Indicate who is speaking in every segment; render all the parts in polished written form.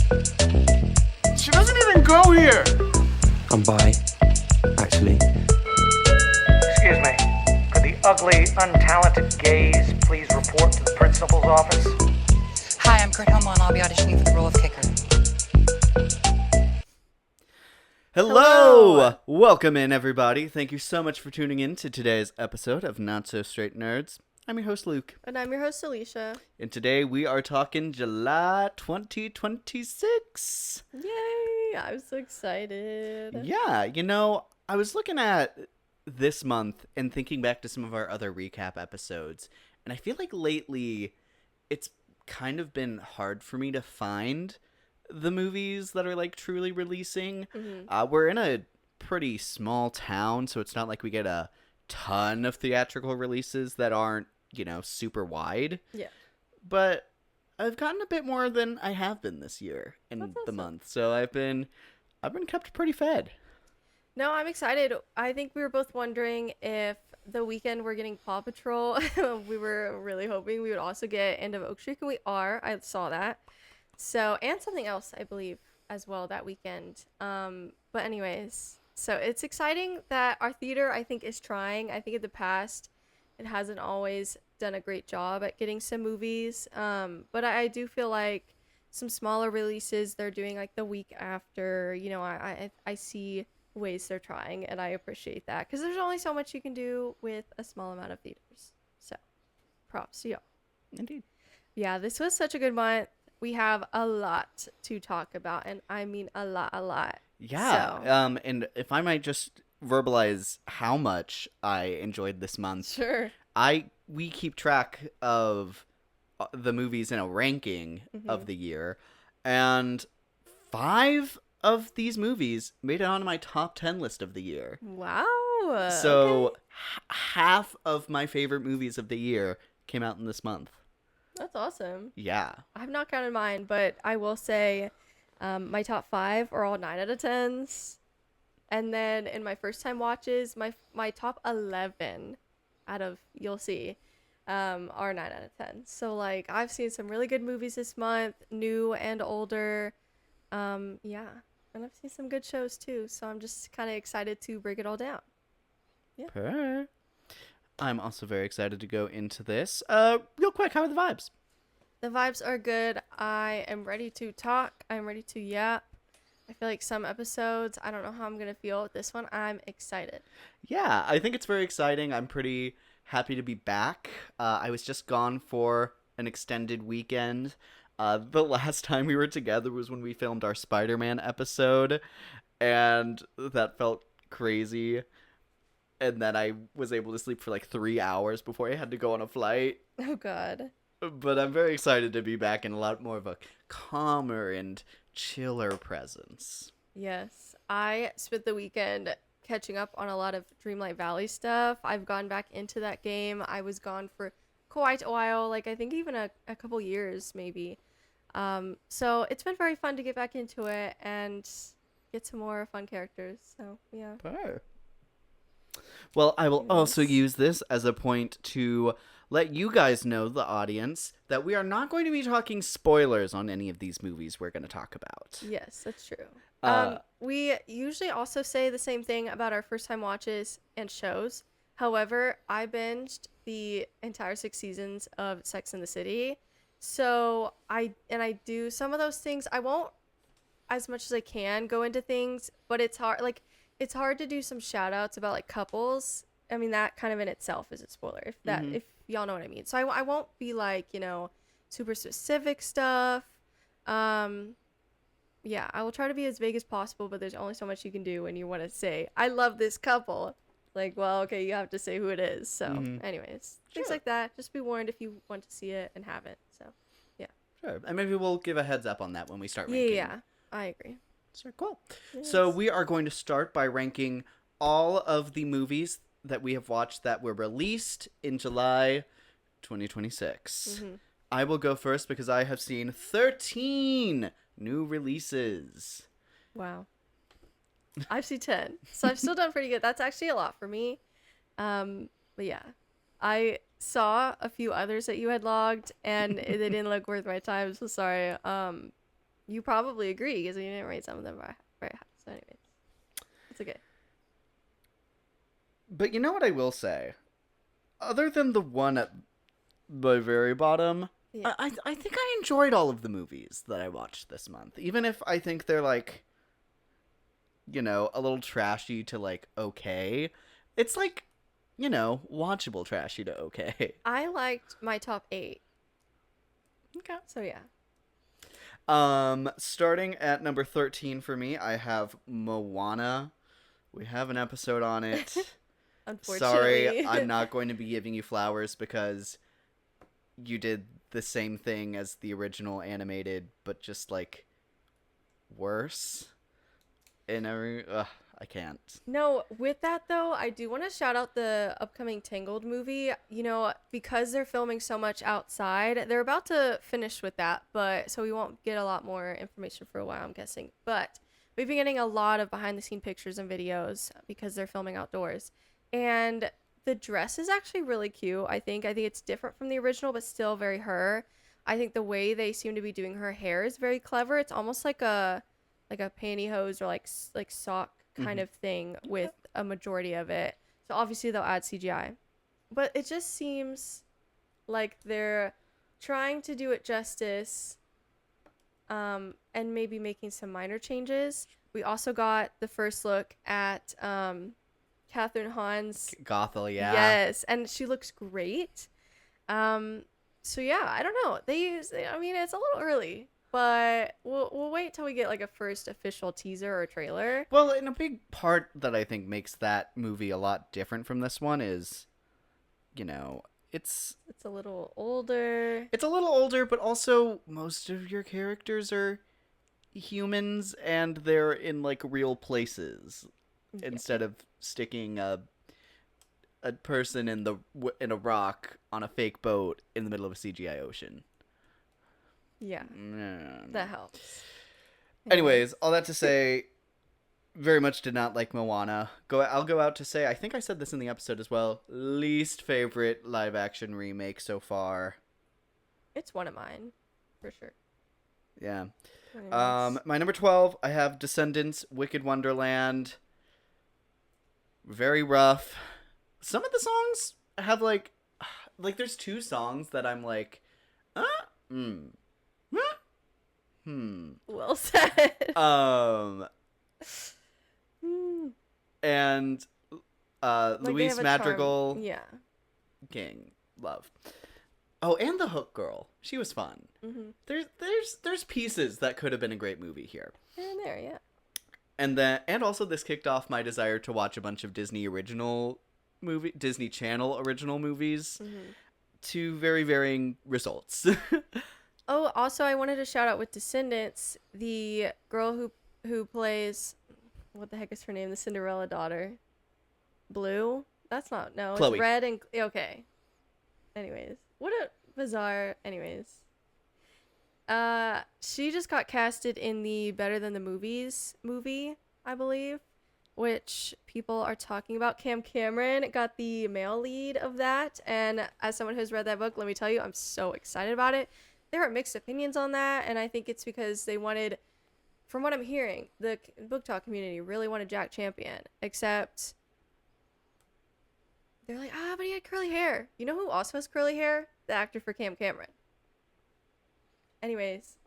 Speaker 1: She doesn't even go here.
Speaker 2: I'm bi, actually.
Speaker 3: Excuse me. Could the ugly, untalented gays please report to the principal's office?
Speaker 4: Hi, I'm Kurt Homo, and I'll be auditioning for the role of kicker.
Speaker 5: Hello! Welcome in, everybody. Thank you so much for tuning in to today's episode of Not So Straight Nerds. I'm your host, Luke.
Speaker 6: And I'm your host, Alicia.
Speaker 5: And today we are talking July 2026.
Speaker 6: Yay! I'm so excited.
Speaker 5: Yeah, I was looking at this month and thinking back to some of our other recap episodes, and I feel like lately it's kind of been hard for me to find the movies that are like truly releasing. We're in a pretty small town, so it's not like we get a ton of theatrical releases that aren't, super wide.
Speaker 6: Yeah.
Speaker 5: But I've gotten a bit more than I have been this year in
Speaker 6: That's
Speaker 5: the
Speaker 6: awesome.
Speaker 5: month. So I've been kept pretty fed.
Speaker 6: No, I'm excited. I think we were both wondering if the weekend we're getting Paw Patrol. We were really hoping we would also get End of Oak Street, and we are. I saw that. So, and something else, I believe, as well that weekend. But anyways, so it's exciting that our theater, I think, is trying. I think in the past, it hasn't always done a great job at getting some movies. But I do feel like some smaller releases they're doing like the week after. I see ways they're trying, and I appreciate that because there's only so much you can do with a small amount of theaters. So, props to y'all.
Speaker 5: Indeed.
Speaker 6: Yeah, this was such a good month. We have a lot to talk about, and I mean a lot.
Speaker 5: Yeah.
Speaker 6: So.
Speaker 5: And if I might just verbalize how much I enjoyed this month.
Speaker 6: Sure.
Speaker 5: We keep track of the movies in a ranking of the year, and 5 of these movies made it onto my top 10 list of the year.
Speaker 6: Wow.
Speaker 5: So
Speaker 6: okay.
Speaker 5: half of my favorite movies of the year came out in this month.
Speaker 6: That's awesome.
Speaker 5: Yeah.
Speaker 6: I've not counted mine, but I will say my top 5 are all 9 out of 10s. And then in my first time watches, my top 11 out of, you'll see, are 9 out of 10. So, like, I've seen some really good movies this month, new and older. Yeah. And I've seen some good shows, too. So I'm just kind of excited to break it all down. Yeah.
Speaker 5: Purr. I'm also very excited to go into this. Real quick, how are the vibes?
Speaker 6: The vibes are good. I am ready to talk. I'm ready to yap. I feel like some episodes, I don't know how I'm going to feel. With this one, I'm excited.
Speaker 5: Yeah, I think it's very exciting. I'm pretty happy to be back. I was just gone for an extended weekend. The last time we were together was when we filmed our Spider-Man episode, and that felt crazy. And then I was able to sleep for like 3 hours before I had to go on a flight.
Speaker 6: Oh, God.
Speaker 5: But I'm very excited to be back in a lot more of a calmer and chiller presence.
Speaker 6: Yes. I spent the weekend catching up on a lot of Dreamlight Valley stuff. I've gone back into that game. I was gone for quite a while, like I think even a couple years maybe. So it's been very fun to get back into it and get some more fun characters. So, yeah.
Speaker 5: Purr. Well, I will also
Speaker 6: Yes.
Speaker 5: use this as a point to let you guys know, the audience, that we are not going to be talking spoilers on any of these movies we're going to talk about.
Speaker 6: Yes, that's true.
Speaker 5: Uh,
Speaker 6: We usually also say the same thing about our first time watches and shows. However, I binged the entire 6 seasons of Sex and the City. So I do some of those things. I won't as much as I can go into things, but it's hard. Like, it's hard to do some shout outs about like couples. I mean, that kind of in itself is a spoiler if y'all know what I mean. So I won't be like, super specific stuff. Yeah, I will try to be as vague as possible, but there's only so much you can do when you want to say, I love this couple. Like, well, okay, you have to say who it is. So, anyways, things
Speaker 5: Sure.
Speaker 6: like that. Just be warned if you want to see it and haven't. So,
Speaker 5: Sure. And maybe we'll give a heads up on that when we start
Speaker 6: yeah,
Speaker 5: ranking.
Speaker 6: yeah, I agree.
Speaker 5: Sure, cool. So
Speaker 6: Yes.
Speaker 5: we are going to start by ranking all of the movies that we have watched that were released in July 2026. I will go first because I have seen 13 new releases.
Speaker 6: Wow. I've seen 10. So I've still done pretty good. That's actually a lot for me. But yeah. I saw a few others that you had logged and they didn't look worth my time. So sorry. You probably agree because you didn't rate some of them very high. So, anyways, it's okay.
Speaker 5: But you know what I will say? Other than the one at the very bottom,
Speaker 6: Yeah.
Speaker 5: I think I enjoyed all of the movies that I watched this month. Even if I think they're like, you know, a little trashy to like okay. It's like, you know, watchable trashy to okay.
Speaker 6: I liked my top 8.
Speaker 5: Okay.
Speaker 6: So yeah.
Speaker 5: Starting at number 13 for me, I have Moana. We have an episode on it.
Speaker 6: Unfortunately.
Speaker 5: Sorry, I'm not going to be giving you flowers because you did the same thing as the original animated, but just like worse. I can't.
Speaker 6: No, with that though, I do want to shout out the upcoming Tangled movie. You know, because they're filming so much outside, they're about to finish with that, but so we won't get a lot more information for a while, I'm guessing. But we've been getting a lot of behind the scene pictures and videos because they're filming outdoors. And the dress is actually really cute. I think it's different from the original, but still very her. I think the way they seem to be doing her hair is very clever. It's almost like a pantyhose or like sock kind of thing with a majority of it. So obviously they'll add CGI, but it just seems like they're trying to do it justice, and maybe making some minor changes. We also got the first look at Catherine Hahn's
Speaker 5: Gothel, yeah.
Speaker 6: Yes, and she looks great. So yeah, I don't know. I mean, it's a little early, but we'll wait till we get like a first official teaser or trailer.
Speaker 5: Well, and a big part that I think makes that movie a lot different from this one is, you know, it's
Speaker 6: a little older.
Speaker 5: a little older, but also most of your characters are humans and they're in like real places instead of sticking a person in a rock on a fake boat in the middle of a CGI ocean.
Speaker 6: Yeah, that helps.
Speaker 5: Anyways, all that to say, very much did not like Moana. I'll go out to say, I think I said this in the episode as well, least favorite live action remake so far.
Speaker 6: It's one of mine, for sure.
Speaker 5: Yeah.
Speaker 6: Anyways.
Speaker 5: My number 12, I have Descendants, Wicked Wonderland. Very rough. Some of the songs have like there's 2 songs that I'm like,
Speaker 6: Well said.
Speaker 5: And
Speaker 6: Like, they
Speaker 5: Louise
Speaker 6: have a
Speaker 5: Madrigal,
Speaker 6: charm. Yeah.
Speaker 5: King, love. Oh, and the Hook Girl, she was fun.
Speaker 6: Mm-hmm.
Speaker 5: There's pieces that could have been a great movie here.
Speaker 6: Here and there, yeah.
Speaker 5: And also this kicked off my desire to watch a bunch of Disney Channel original movies to very varying results.
Speaker 6: Oh, also, I wanted to shout out with Descendants, the girl who plays, what the heck is her name? The Cinderella daughter. Blue? That's not, no.
Speaker 5: Chloe.
Speaker 6: It's red and, okay. Anyways, what a bizarre, anyways. She just got casted in the Better Than the Movies movie, I believe, which people are talking about. Cam Cameron got the male lead of that, and as someone who's read that book, let me tell you, I'm so excited about it. There are mixed opinions on that, and I think it's because they wanted, from what I'm hearing, the book talk community really wanted Jack Champion, except they're like, but he had curly hair. You know who also has curly hair? The actor for Cam Cameron. Anyways,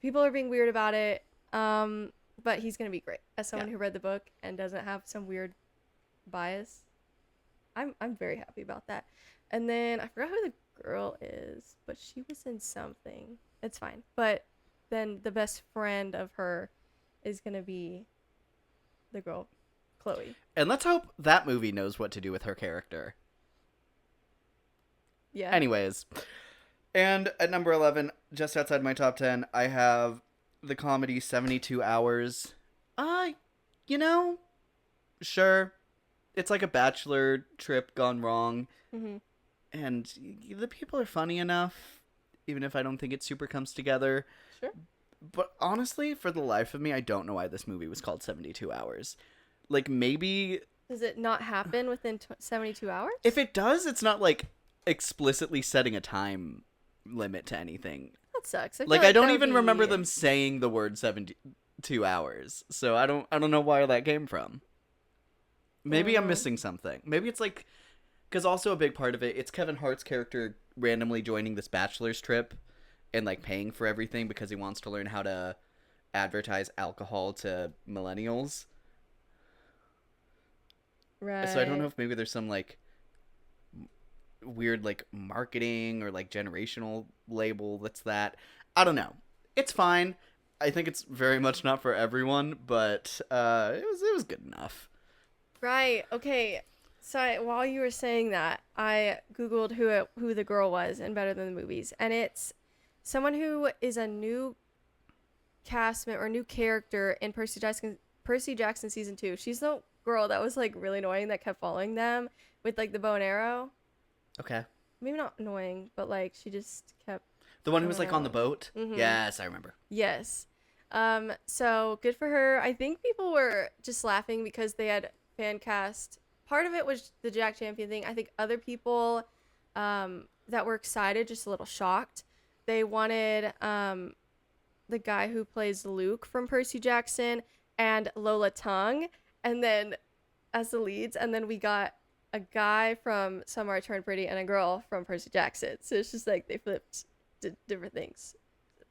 Speaker 6: people are being weird about it, but he's gonna be great. As someone who read the book and doesn't have some weird bias, I'm very happy about that. And then I forgot who the girl is, but she was in something. It's fine. But then the best friend of her is gonna be the girl, Chloe.
Speaker 5: And let's hope that movie knows what to do with her character.
Speaker 6: Yeah.
Speaker 5: Anyways, and at number 11, just outside my top 10, I have the comedy 72 Hours. You know, sure, it's like a bachelor trip gone wrong, and the people are funny enough, even if I don't think it super comes together.
Speaker 6: Sure.
Speaker 5: But honestly, for the life of me, I don't know why this movie was called 72 Hours. Like, maybe...
Speaker 6: Does it not happen within 72 hours?
Speaker 5: If it does, it's not, like, explicitly setting a time limit to anything.
Speaker 6: That sucks. I feel
Speaker 5: Like I
Speaker 6: that
Speaker 5: don't
Speaker 6: would
Speaker 5: even
Speaker 6: be-
Speaker 5: remember them saying the word 72 hours. So I don't know where that came from. Maybe I'm missing something. Maybe it's like, because also a big part of it, it's Kevin Hart's character randomly joining this bachelor's trip and like paying for everything because he wants to learn how to advertise alcohol to millennials.
Speaker 6: Right.
Speaker 5: So I don't know if maybe there's some like weird like marketing or like generational label that's that. I don't know. It's fine. I think it's very much not for everyone, but it was good enough.
Speaker 6: Right. Okay. So while you were saying that, I googled who the girl was in Better Than the Movies, and it's someone who is a new castmate or new character in Percy Jackson season 2. She's the girl that was like really annoying that kept following them with like the bow and arrow.
Speaker 5: Okay.
Speaker 6: Maybe not annoying, but like she just kept.
Speaker 5: The one who was like on the boat?
Speaker 6: Mhm.
Speaker 5: Yes, I remember.
Speaker 6: Yes. So good for her. I think people were just laughing because they had fan cast. Part of it was the Jack Champion thing. I think other people that were excited, just a little shocked. They wanted the guy who plays Luke from Percy Jackson and Lola Tongue, and then as the leads, and then we got a guy from Somewhere I Turned Pretty and a girl from Percy Jackson. So it's just like they flipped different things.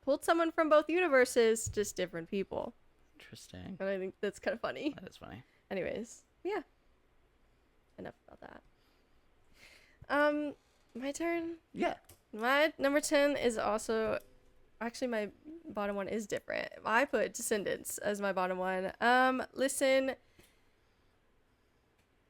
Speaker 6: Pulled someone from both universes, just different people.
Speaker 5: Interesting.
Speaker 6: And I think that's kind of funny.
Speaker 5: That is funny.
Speaker 6: Anyways, yeah. Enough about that. My turn.
Speaker 5: Yeah.
Speaker 6: My number 10 is also actually my bottom one is different. I put Descendants as my bottom one. Listen,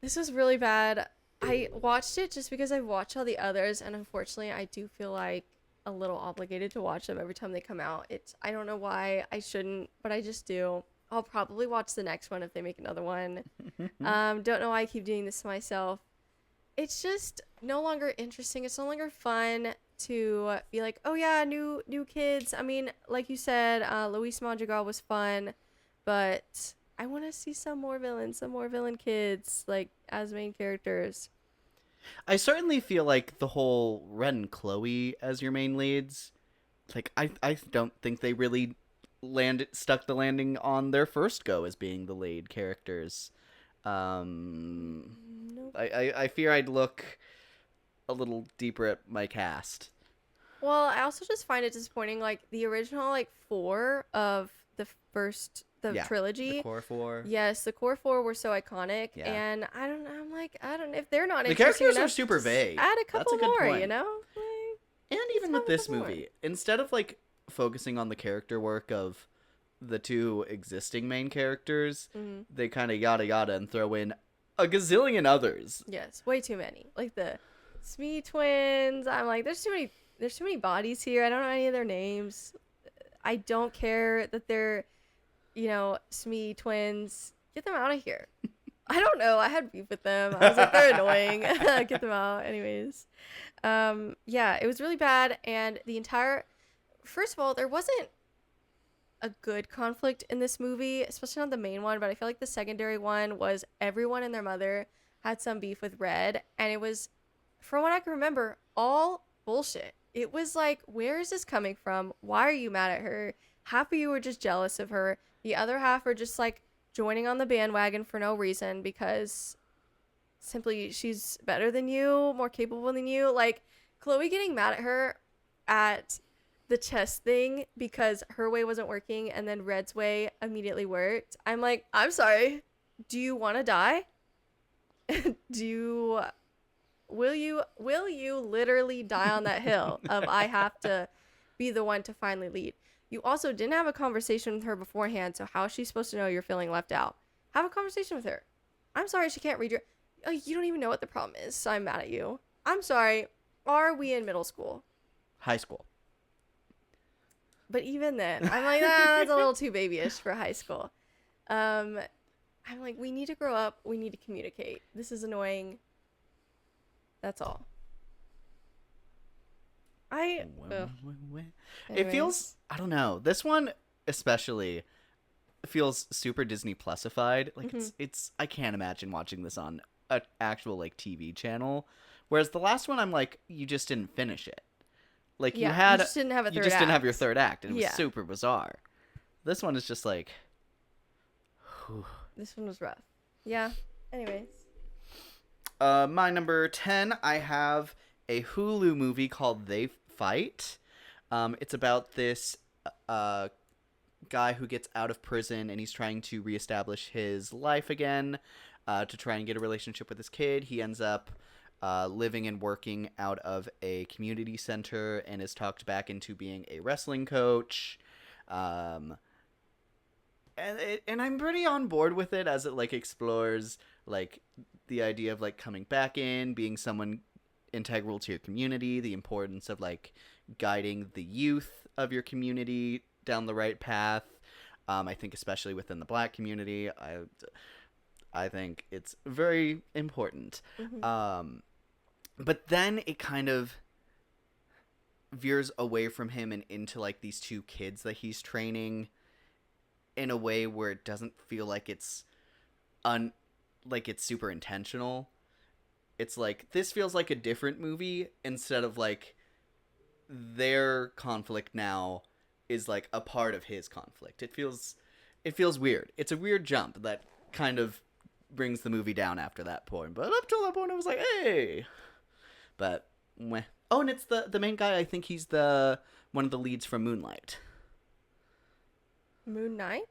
Speaker 6: this was really bad. I watched it just because I've watched all the others, and unfortunately I do feel like a little obligated to watch them every time they come out. I don't know why I shouldn't, but I just do. I'll probably watch the next one if they make another one. Don't know why I keep doing this to myself. It's just no longer interesting. It's no longer fun to be like, oh yeah, new kids. I mean, like you said, Luis Madrigal was fun, but I want to see some more villain kids like as main characters.
Speaker 5: I certainly feel like the whole Ren and Chloe as your main leads, like I don't think they really stuck the landing on their first go as being the lead characters.
Speaker 6: Nope.
Speaker 5: I fear I'd look a little deeper at my cast.
Speaker 6: Well, I also just find it disappointing. Like the original, like 4 of the first trilogy.
Speaker 5: The core 4.
Speaker 6: Yes, the core 4 were so iconic,
Speaker 5: Yeah.
Speaker 6: and I don't know if they're not
Speaker 5: The
Speaker 6: interesting
Speaker 5: characters are
Speaker 6: enough,
Speaker 5: super
Speaker 6: just
Speaker 5: vague.
Speaker 6: Add a
Speaker 5: That's
Speaker 6: couple
Speaker 5: a good
Speaker 6: more,
Speaker 5: point.
Speaker 6: you know. Like,
Speaker 5: And even
Speaker 6: Just
Speaker 5: with
Speaker 6: have a
Speaker 5: this
Speaker 6: couple more.
Speaker 5: movie, instead of like focusing on the character work of the 2 existing main characters, they kind of yada yada and throw in a gazillion others.
Speaker 6: yes, way too many. Like the Smee twins. I'm like, there's too many bodies here. I don't know any of their names. I don't care that they're, Smee twins. Get them out of here. I don't know. I had beef with them. I was like, they're annoying. Get them out. Anyways. Yeah, it was really bad. And first of all, there wasn't a good conflict in this movie, especially not the main one, but I feel like the secondary one was everyone and their mother had some beef with Red. And it was, from what I can remember, all bullshit. It was like, where is this coming from? Why are you mad at her? Half of you are just jealous of her. The other half are just like joining on the bandwagon for no reason because simply she's better than you, more capable than you. Like Chloe getting mad at her at the chess thing because her way wasn't working and then Red's way immediately worked. I'm like, I'm sorry. Do you want to die? Will you literally die on that hill of I have to be the one to finally lead? You also didn't have a conversation with her beforehand, so how is she supposed to know you're feeling left out? Have a conversation with her. I'm sorry she can't read you don't even know what the problem is, so I'm mad at you. I'm sorry. Are we in middle school?
Speaker 5: High school.
Speaker 6: But even then, I'm like, that's a little too babyish for high school. I'm like, we need to grow up. We need to communicate. This is annoying. That's all. Ugh.
Speaker 5: It feels,
Speaker 6: Anyways.
Speaker 5: I don't know. This one especially feels super Disney Plusified. Like it's I can't imagine watching this on an actual like TV channel. Whereas the last one I'm like, you just didn't finish it. Like
Speaker 6: Yeah,
Speaker 5: you had,
Speaker 6: you just didn't have a
Speaker 5: you
Speaker 6: third
Speaker 5: just didn't have your
Speaker 6: act.
Speaker 5: third act, and it was
Speaker 6: Yeah.
Speaker 5: super bizarre. This one is just like,
Speaker 6: This one was rough. Yeah. Anyways.
Speaker 5: my number 10. I have a Hulu movie called They Fight. It's about this guy who gets out of prison and he's trying to reestablish his life again, to try and get a relationship with his kid. He ends up living and working out of a community center and is talked back into being a wrestling coach. And I'm pretty on board with it as it like explores like the idea of like coming back in, being someone integral to your community, the importance of like guiding the youth of your community down the right path. I think especially within the Black community, I think it's very important. But then it kind of veers away from him and into like these two kids that he's training in a way where it doesn't feel like it's like it's super intentional. It's like this feels like a different movie instead of like their conflict now is like a part of his conflict. It feels weird. It's a weird jump that kind of brings the movie down after that point. But up till that point, I was like, hey. But meh. Oh, and it's the main guy. I think he's one of the leads from Moonlight.
Speaker 6: Moon Knight?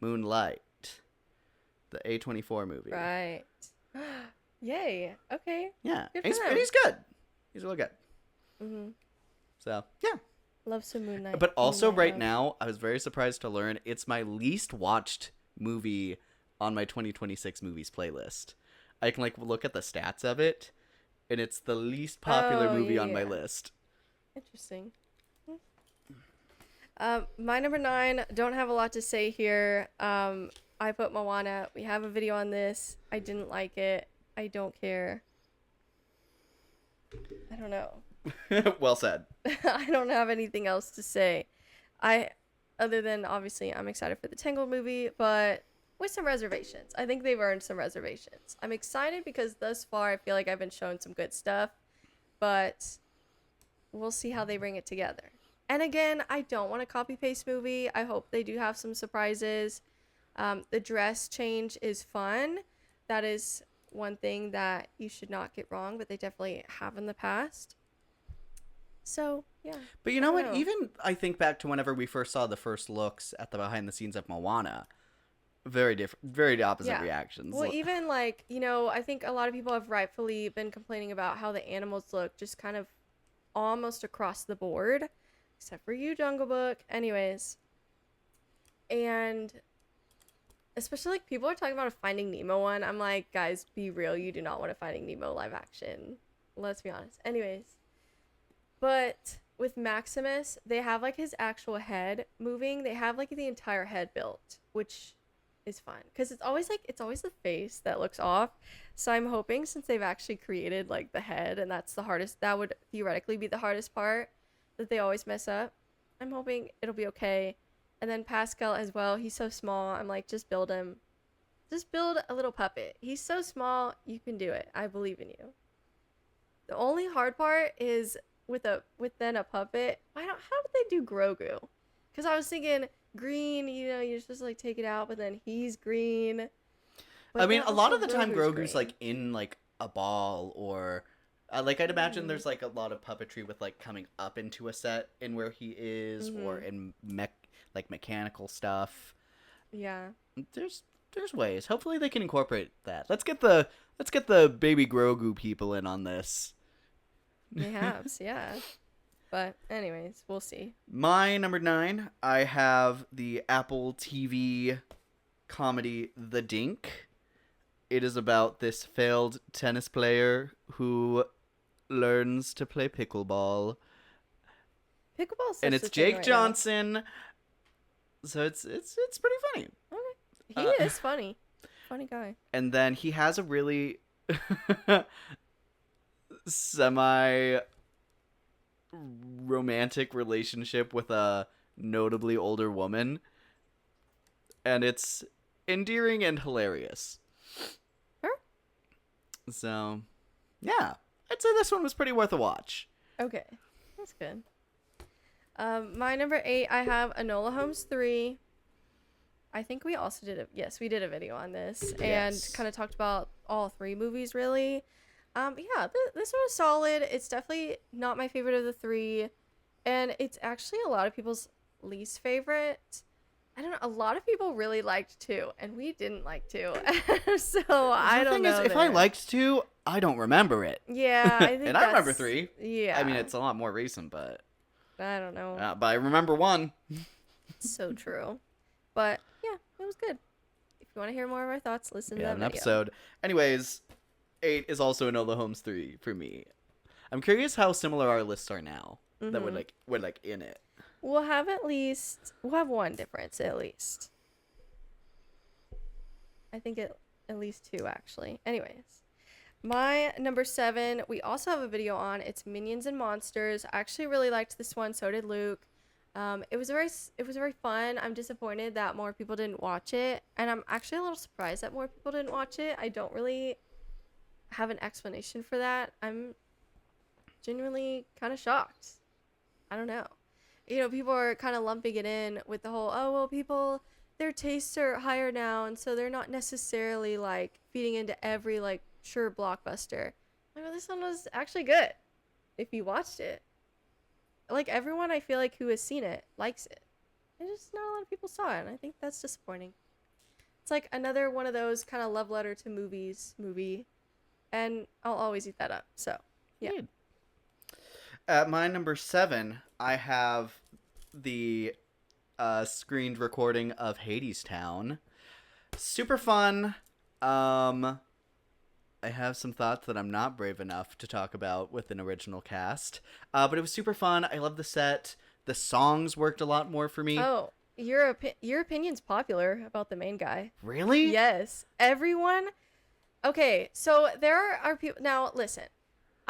Speaker 5: Moonlight, the A24 movie.
Speaker 6: Right. Yay. Okay.
Speaker 5: Yeah,
Speaker 6: Good for
Speaker 5: he's
Speaker 6: them.
Speaker 5: good. He's really good.
Speaker 6: Mhm.
Speaker 5: So yeah.
Speaker 6: Love some Moon Knight.
Speaker 5: But also
Speaker 6: Moon Knight
Speaker 5: right
Speaker 6: love.
Speaker 5: now, I was very surprised to learn it's my least watched movie on my 2026 movies playlist. I can like look at the stats of it, and it's the least popular
Speaker 6: Oh,
Speaker 5: movie on my
Speaker 6: yeah.
Speaker 5: list.
Speaker 6: Interesting. My number 9, don't have a lot to say here. I put Moana. We have a video on this. I didn't like it. I don't care. I don't know.
Speaker 5: Well said.
Speaker 6: I don't have anything else to say. Other than obviously I'm excited for the Tangled movie, but with some reservations. I think they've earned some reservations. I'm excited because thus far I feel like I've been shown some good stuff, but we'll see how they bring it together. And again, I don't want a copy-paste movie. I hope they do have some surprises. The dress change is fun. That is one thing that you should not get wrong, but they definitely have in the past. So, yeah.
Speaker 5: But you know
Speaker 6: I
Speaker 5: what?
Speaker 6: don't know.
Speaker 5: Even I think back to whenever we first saw the first looks at the behind the scenes of Moana. Very different, very opposite
Speaker 6: Yeah.
Speaker 5: reactions.
Speaker 6: Well, even like, I think a lot of people have rightfully been complaining about how the animals look just kind of almost across the board, except for you, Jungle Book. Anyways. And especially like people are talking about a Finding Nemo one. I'm like, guys, be real. You do not want a Finding Nemo live action. Let's be honest. Anyways. But with Maximus, they have like his actual head moving. They have like the entire head built, which is fun because it's always the face that looks off. So I'm hoping since they've actually created like the head, and that's the hardest, that would theoretically be the hardest part that they always mess up. I'm hoping it'll be okay. And then Pascal as well. He's so small. I'm like, just build him. Just build a little puppet. He's so small. You can do it. I believe in you. The only hard part is with then a puppet. How did they do Grogu? Because I was thinking green, you're supposed to like take it out, but then he's green. But
Speaker 5: I mean,
Speaker 6: then
Speaker 5: a lot
Speaker 6: also
Speaker 5: of the time Grogu's
Speaker 6: green.
Speaker 5: like in like a ball or like I'd imagine there's like a lot of puppetry with like coming up into a set in where he is or in mechanical stuff.
Speaker 6: Yeah.
Speaker 5: There's ways. Hopefully they can incorporate that. Let's get the baby Grogu people in on this.
Speaker 6: Perhaps, yeah. But anyways, we'll see.
Speaker 5: My number 9, I have the Apple TV comedy The Dink. It is about this failed tennis player who learns to play pickleball.
Speaker 6: Pickleball's
Speaker 5: And
Speaker 6: such
Speaker 5: it's
Speaker 6: a thing
Speaker 5: Jake
Speaker 6: right
Speaker 5: Johnson. So it's pretty funny.
Speaker 6: now. Okay. He is funny. Funny guy.
Speaker 5: And then he has a really semi romantic relationship with a notably older woman. And it's endearing and hilarious.
Speaker 6: Sure.
Speaker 5: So, yeah. I'd say this one was pretty worth a watch.
Speaker 6: Okay. That's good. My number 8, I have Enola Holmes 3. I think we also did we did a video on this and
Speaker 5: Yes.
Speaker 6: kind of talked about all 3 movies really. Yeah, this one was solid. It's definitely not my favorite of the 3, and it's actually a lot of people's least favorite. I don't know. A lot of people really liked 2, and we didn't like 2. So I
Speaker 5: The
Speaker 6: don't
Speaker 5: thing
Speaker 6: know.
Speaker 5: is, if I
Speaker 6: there.
Speaker 5: liked 2, I don't remember it.
Speaker 6: Yeah, I think
Speaker 5: And I remember
Speaker 6: that's-
Speaker 5: 3.
Speaker 6: Yeah,
Speaker 5: I mean, it's a lot more recent, but
Speaker 6: I don't know.
Speaker 5: but I remember 1.
Speaker 6: So true. But yeah, it was good. If you want to hear more of our thoughts, listen to
Speaker 5: Yeah,
Speaker 6: that
Speaker 5: an
Speaker 6: video.
Speaker 5: episode. Anyways, 8 is also Enola Holmes 3 for me. I'm curious how similar our lists are now. That would like in it.
Speaker 6: We'll have one difference at least. I think at least 2 actually. Anyways, my number 7, we also have a video on. It's Minions and Monsters. I actually really liked this one. So did Luke. It was very fun. I'm disappointed that more people didn't watch it, and I'm actually a little surprised that more people didn't watch it. I don't really have an explanation for that. I'm genuinely kind of shocked. I don't know. You know, people are kind of lumping it in with the whole, oh, well, people, their tastes are higher now, and so they're not necessarily, like, feeding into every, like, sure blockbuster. Like, well, this one was actually good if you watched it. Like, everyone I feel like who has seen it likes it. And just not a lot of people saw it, and I think that's disappointing. It's like another one of those kind of love letter to movies movie, and I'll always eat that up, so, yeah.
Speaker 5: Good. At my number 7, I have the screened recording of Hadestown. Super fun. I have some thoughts that I'm not brave enough to talk about with an original cast. But it was super fun. I love the set. The songs worked a lot more for me.
Speaker 6: Oh, your opinion's popular about the main guy.
Speaker 5: Really?
Speaker 6: Yes. Everyone. Okay, so there are people. Now, listen.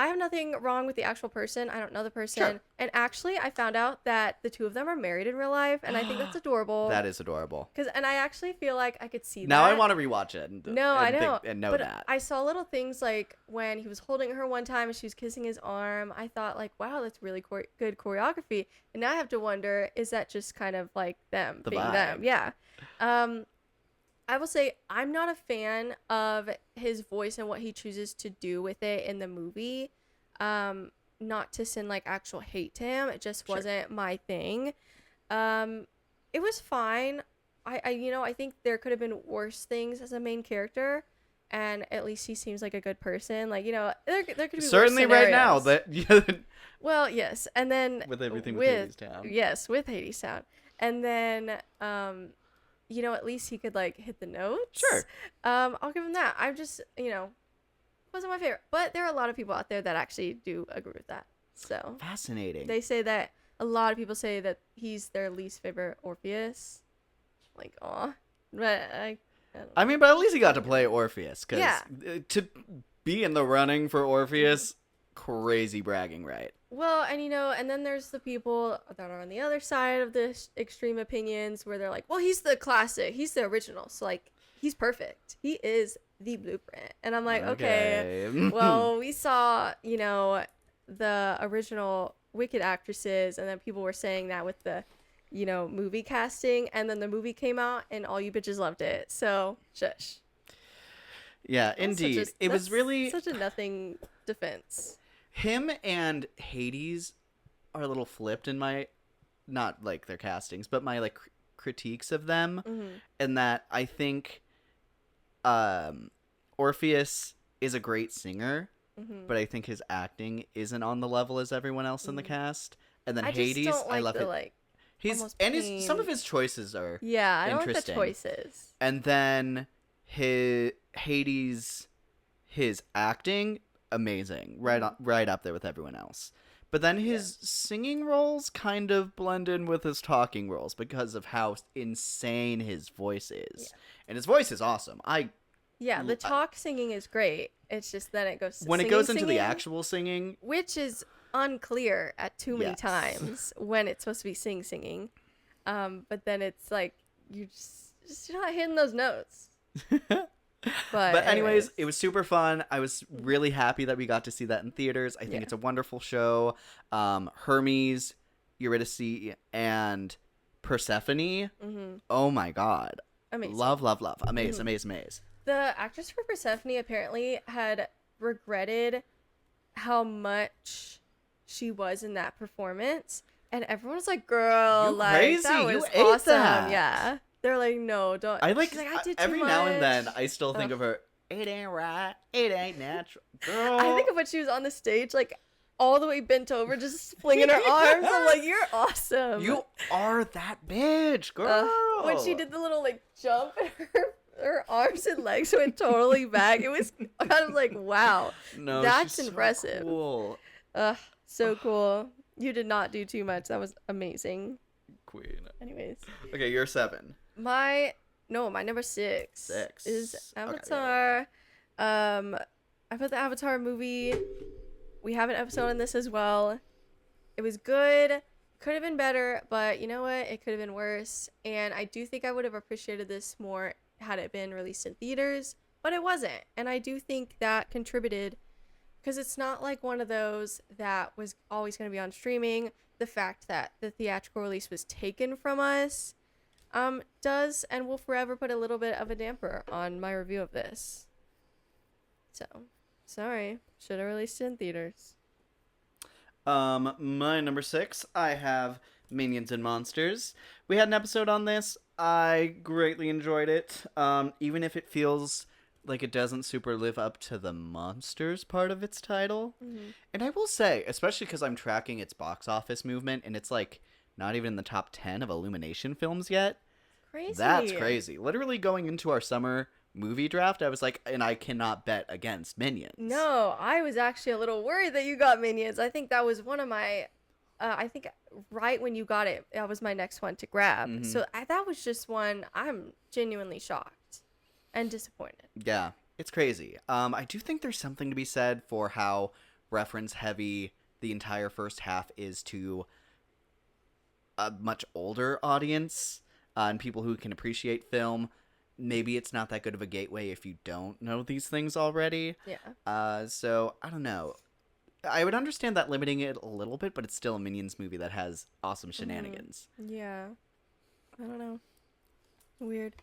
Speaker 6: I have nothing wrong with the actual person. I don't know the person.
Speaker 5: Sure.
Speaker 6: And actually, I found out that the 2 of them are married in real life, and I think that's adorable.
Speaker 5: That is adorable.
Speaker 6: And I actually feel like I could see
Speaker 5: Now
Speaker 6: that.
Speaker 5: I want to rewatch it.
Speaker 6: No, I
Speaker 5: and
Speaker 6: don't.
Speaker 5: and know
Speaker 6: but
Speaker 5: that.
Speaker 6: I saw little things like when he was holding her one time and she was kissing his arm. I thought like, wow, that's really good choreography. And now I have to wonder, is that just kind of like them
Speaker 5: The
Speaker 6: being
Speaker 5: vibe.
Speaker 6: them? Yeah. I will say I'm not a fan of his voice and what he chooses to do with it in the movie. Not to send like actual hate to him. It just wasn't my thing. It was fine. I think there could have been worse things as a main character, and at least he seems like a good person. Like, there could be
Speaker 5: Certainly
Speaker 6: worse
Speaker 5: right now.
Speaker 6: scenarios.
Speaker 5: That
Speaker 6: Well, yes, and then
Speaker 5: with everything with Hadestown.
Speaker 6: Yes, with Hadestown, and then at least he could like hit the notes.
Speaker 5: Sure.
Speaker 6: I'll give him that. I'm just wasn't my favorite, but there are a lot of people out there that actually do agree with that. So
Speaker 5: Fascinating.
Speaker 6: they say that a lot of people say that he's their least favorite Orpheus. Like, aw, but I don't know.
Speaker 5: I mean, but at least he got to play Orpheus. Cause
Speaker 6: Yeah.
Speaker 5: to be in the running for Orpheus, crazy bragging right.
Speaker 6: Well, and then there's the people that are on the other side of the extreme opinions where they're like, well, he's the classic, he's the original, so like he's perfect, he is the blueprint. And I'm like, okay. Well, we saw the original Wicked actresses, and then people were saying that with the movie casting, and then the movie came out and all you bitches loved it, so shush.
Speaker 5: Yeah, indeed. It was
Speaker 6: That's
Speaker 5: really
Speaker 6: such a nothing defense.
Speaker 5: him and Hades are a little flipped in my, not like their castings, but my like critiques of them, and that I think Orpheus is a great singer, but I think his acting isn't on the level as everyone else in the cast. And then
Speaker 6: I just
Speaker 5: Hades,
Speaker 6: don't like
Speaker 5: I love
Speaker 6: the
Speaker 5: it.
Speaker 6: like.
Speaker 5: He's
Speaker 6: almost
Speaker 5: and some
Speaker 6: pain.
Speaker 5: of his choices are
Speaker 6: Yeah, I don't like the
Speaker 5: interesting.
Speaker 6: choices.
Speaker 5: And then Hades, his acting, amazing, right up there with everyone else. But then his singing roles kind of blend in with his talking roles because of how insane his voice is. And his voice is awesome.
Speaker 6: Yeah, the talk singing is great. It's just then it goes to
Speaker 5: When it goes into the
Speaker 6: singing,
Speaker 5: actual singing,
Speaker 6: which is unclear at too many
Speaker 5: Yes.
Speaker 6: times when it's supposed to be singing. But then it's like you're just not hitting those notes. But
Speaker 5: anyways, it was super fun. I was really happy that we got to see that in theaters. I think it's a wonderful show. Hermes Eurydice, and Persephone.
Speaker 6: Mm-hmm.
Speaker 5: Oh my god.
Speaker 6: Amazing.
Speaker 5: Love. Amaze.
Speaker 6: The actress for Persephone apparently had regretted how much she was in that performance, and everyone was like, "Girl,
Speaker 5: You
Speaker 6: like
Speaker 5: crazy.
Speaker 6: that
Speaker 5: You
Speaker 6: was
Speaker 5: ate
Speaker 6: awesome."
Speaker 5: that.
Speaker 6: Yeah, they're like, "No, don't."
Speaker 5: I like,
Speaker 6: She's I did too
Speaker 5: every now and then
Speaker 6: much."
Speaker 5: I still think of her. It ain't right. It ain't natural. Girl.
Speaker 6: I think of when she was on the stage, like all the way bent over, just flinging her arms. I'm like, "You're awesome."
Speaker 5: You are that bitch, girl.
Speaker 6: When she did the little like jump, and her arms and legs went totally back. It was kind of like, wow,
Speaker 5: No,
Speaker 6: that's
Speaker 5: she's so
Speaker 6: impressive.
Speaker 5: cool.
Speaker 6: So cool. You did not do too much. That was amazing.
Speaker 5: Queen.
Speaker 6: Anyways,
Speaker 5: Okay, you're 7.
Speaker 6: my number 6
Speaker 5: Six.
Speaker 6: is
Speaker 5: Okay,
Speaker 6: Avatar. I put the Avatar movie. We have an episode on this as well. It was good. Could have been better, but you know what? It could have been worse. And I do think I would have appreciated this more had it been released in theaters, but it wasn't. And I do think that contributed because it's not like one of those that was always going to be on streaming. The fact that the theatrical release was taken from us does and will forever put a little bit of a damper on my review of this. So, sorry. Should have released it in theaters.
Speaker 5: My number 6, I have Minions and Monsters. We had an episode on this. I greatly enjoyed it. Even if it feels like it doesn't super live up to the monsters part of its title.
Speaker 6: Mm-hmm.
Speaker 5: And I will say, especially because I'm tracking its box office movement, and it's like not even in the top 10 of Illumination films yet.
Speaker 6: Crazy.
Speaker 5: That's crazy. Literally going into our summer movie draft, I was like, and I cannot bet against Minions.
Speaker 6: No, I was actually a little worried that you got Minions. I think that was one of my, I think right when you got it, that was my next one to grab.
Speaker 5: Mhm.
Speaker 6: So that was just one I'm genuinely shocked and disappointed.
Speaker 5: Yeah, it's crazy. I do think there's something to be said for how reference heavy the entire first half is to a much older audience and people who can appreciate film. Maybe it's not that good of a gateway if you don't know these things already.
Speaker 6: Yeah.
Speaker 5: So I don't know. I would understand that limiting it a little bit, but it's still a Minions movie that has awesome shenanigans.
Speaker 6: Yeah. I don't know. Weird.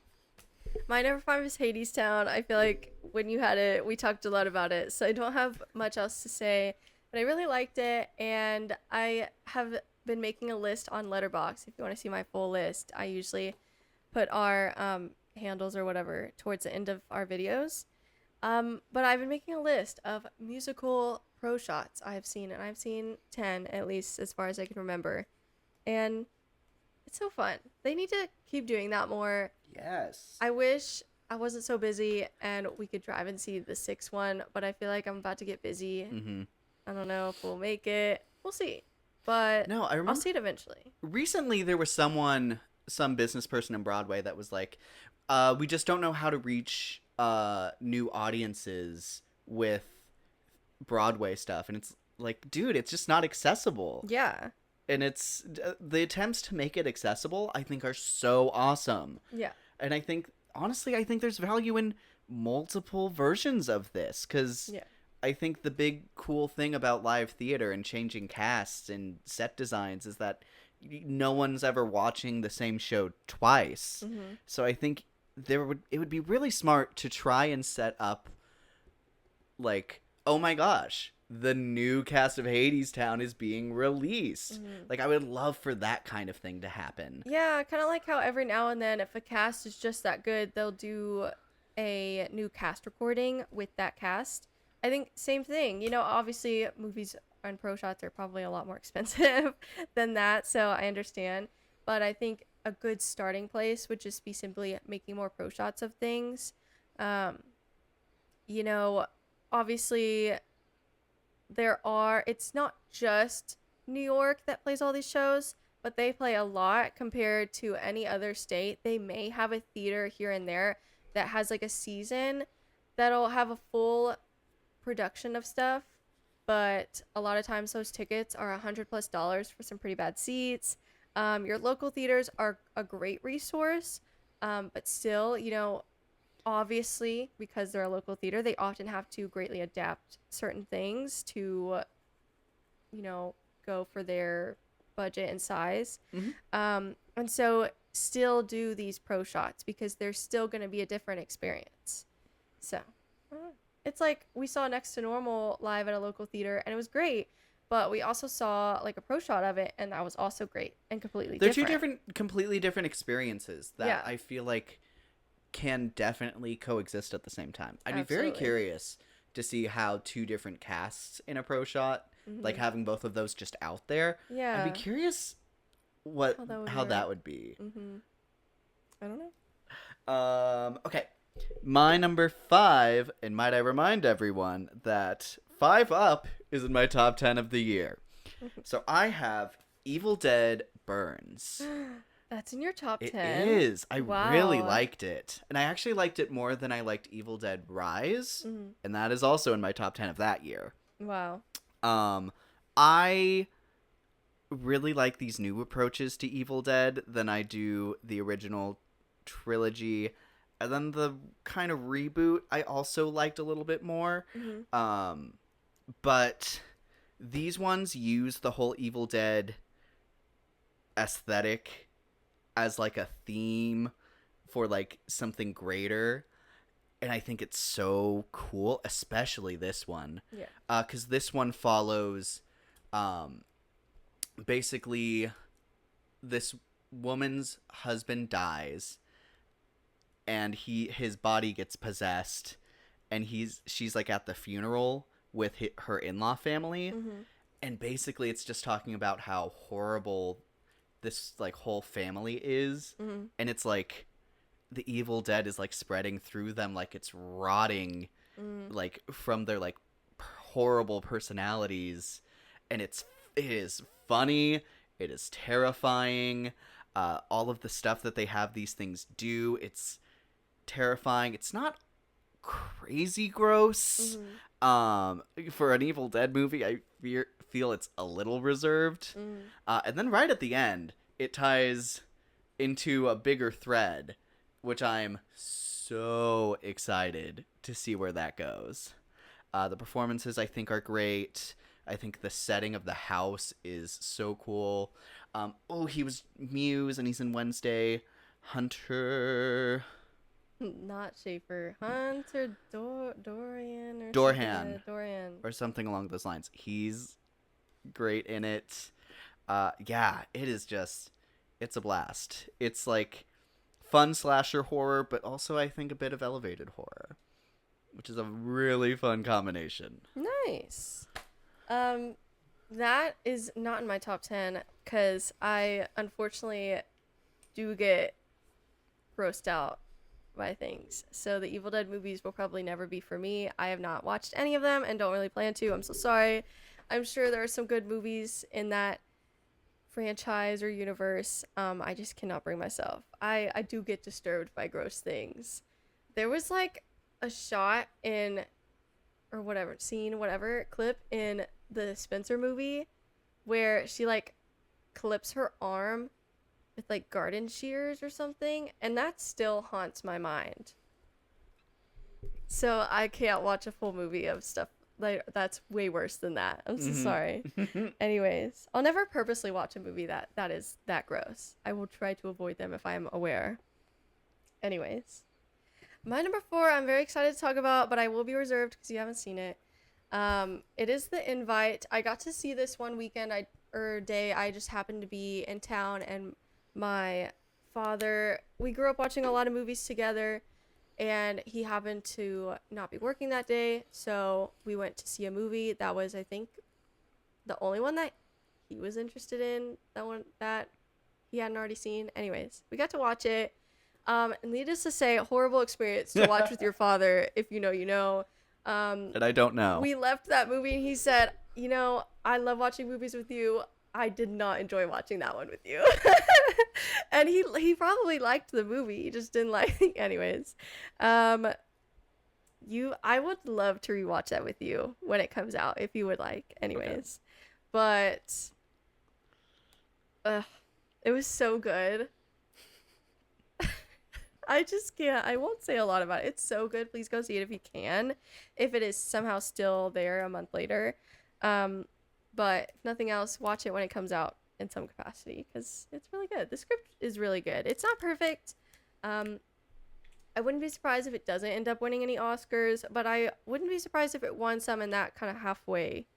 Speaker 6: My number 5 is Hades Town. I feel like when you had it, we talked a lot about it, so I don't have much else to say. But I really liked it, and I have been making a list on Letterboxd. If you want to see my full list, I usually put our handles or whatever towards the end of our videos. But I've been making a list of musical pro shots I have seen, and I've seen 10 at least as far as I can remember. And it's so fun. They need to keep doing that more.
Speaker 5: Yes.
Speaker 6: I wish I wasn't so busy and we could drive and see the 6th one, but I feel like I'm about to get busy.
Speaker 5: Mm-hmm.
Speaker 6: I don't know if we'll make it. We'll see. But
Speaker 5: No, I remember
Speaker 6: I'll see it eventually.
Speaker 5: recently there was some business person in Broadway that was like, we just don't know how to reach new audiences with Broadway stuff. And it's like, dude, it's just not accessible.
Speaker 6: Yeah.
Speaker 5: And it's the attempts to make it accessible, I think, are so awesome.
Speaker 6: Yeah.
Speaker 5: And I think, honestly, I think there's value in multiple versions of this, because
Speaker 6: Yeah.
Speaker 5: I think the big cool thing about live theater and changing casts and set designs is that no one's ever watching the same show twice.
Speaker 6: Mm-hmm.
Speaker 5: So I think it would be really smart to try and set up, like, oh my gosh, the new cast of Hades Town is being released.
Speaker 6: Mm-hmm.
Speaker 5: Like, I would love for that kind of thing to happen.
Speaker 6: Yeah, kind of like how every now and then, if a cast is just that good, they'll do a new cast recording with that cast. I think same thing. You know, obviously movies and pro shots are probably a lot more expensive than that, so I understand. But I think a good starting place would just be simply making more pro shots of things. You know, obviously it's not just New York that plays all these shows, but they play a lot compared to any other state. They may have a theater here and there that has like a season that'll have a full production of stuff, but a lot of times those tickets are $100+ for some pretty bad seats. Your local theaters are a great resource, but still, you know, obviously because they're a local theater, they often have to greatly adapt certain things to, you know, go for their budget and size.
Speaker 5: Mhm.
Speaker 6: And so still do these pro shots because there's still going to be a different experience. So it's like we saw Next to Normal live at a local theater and it was great, but we also saw like a pro shot of it and that was also great and completely
Speaker 5: They're
Speaker 6: different.
Speaker 5: completely different experiences that
Speaker 6: Yeah.
Speaker 5: I feel like can definitely coexist at the same time. I'd be very
Speaker 6: Absolutely.
Speaker 5: curious to see how two different casts in a pro shot, like having both of those just out there.
Speaker 6: Yeah.
Speaker 5: I'd be curious how that would be.
Speaker 6: I don't know.
Speaker 5: Okay. My number 5, and might I remind everyone that 5 Up is in my top 10 of the year. So I have Evil Dead Burns.
Speaker 6: That's in your top
Speaker 5: It
Speaker 6: 10.
Speaker 5: is. I really
Speaker 6: Wow.
Speaker 5: liked it. And I actually liked it more than I liked Evil Dead Rise.
Speaker 6: Mm-hmm.
Speaker 5: And that is also in my top 10 of that year.
Speaker 6: Wow.
Speaker 5: I really like these new approaches to Evil Dead than I do the original trilogy. And then the kind of reboot I also liked a little bit more. But these ones use the whole Evil Dead aesthetic as like a theme for like something greater. And I think it's so cool, especially this one.
Speaker 6: Yeah.
Speaker 5: Because this one follows basically this woman's husband dies and his body gets possessed and she's like at the funeral with her in-law family. And basically it's just talking about how horrible this like whole family is. And it's like the Evil Dead is like spreading through them like it's rotting like from their like horrible personalities. And it is funny, it is terrifying, all of the stuff that they have these things do, it's terrifying. It's not crazy gross. For an Evil Dead movie, I feel it's a little reserved. And then right at the end, it ties into a bigger thread, which I'm so excited to see where that goes. The performances, I think, are great. I think the setting of the house is so cool. He was Muse, and he's in Wednesday. Hunter...
Speaker 6: Not Schaefer. Hunter Dorian or
Speaker 5: Dorhan.
Speaker 6: something. Dorian.
Speaker 5: or something along those lines. He's great in it. Yeah, it is just, it's a blast. It's like fun slasher horror, but also I think a bit of elevated horror, which is a really fun combination.
Speaker 6: Nice. That is not in my top 10 because I unfortunately do get grossed out by things. So the Evil Dead movies will probably never be for me. I have not watched any of them and don't really plan to. I'm so sorry. I'm sure there are some good movies in that franchise or universe. I just cannot bring myself. I do get disturbed by gross things. There was like a shot in, or whatever, scene, whatever, clip in the Spencer movie where she like clips her arm with like garden shears or something, and that still haunts my mind. So I can't watch a full movie of stuff like that's way worse than that. I'm so sorry. Anyways, I'll never purposely watch a movie that is that gross. I will try to avoid them if I'm aware. Anyways, my number 4 I'm very excited to talk about, but I will be reserved because you haven't seen it. It is The Invite. I got to see this one weekend day. I just happened to be in town, and my father, we grew up watching a lot of movies together, and he happened to not be working that day, so we went to see a movie that was, I think, the only one that he was interested in, that one that he hadn't already seen. Anyways, we got to watch it. And needless to say, horrible experience to watch with your father. If you know, you know.
Speaker 5: And I don't know.
Speaker 6: We left that movie and he said, you know, I love watching movies with you. I did not enjoy watching that one with you. And he probably liked the movie. He just didn't like it. Anyways. I would love to rewatch that with you when it comes out, if you would like. Anyways. Okay. But it was so good. I just can't. I won't say a lot about it. It's so good. Please go see it if you can. If it is somehow still there a month later. But if nothing else, watch it when it comes out. in some capacity because it's really good. The script is really good. It's not perfect. I wouldn't be surprised if it doesn't end up winning any Oscars, but I wouldn't be surprised if it won some in that kind of halfway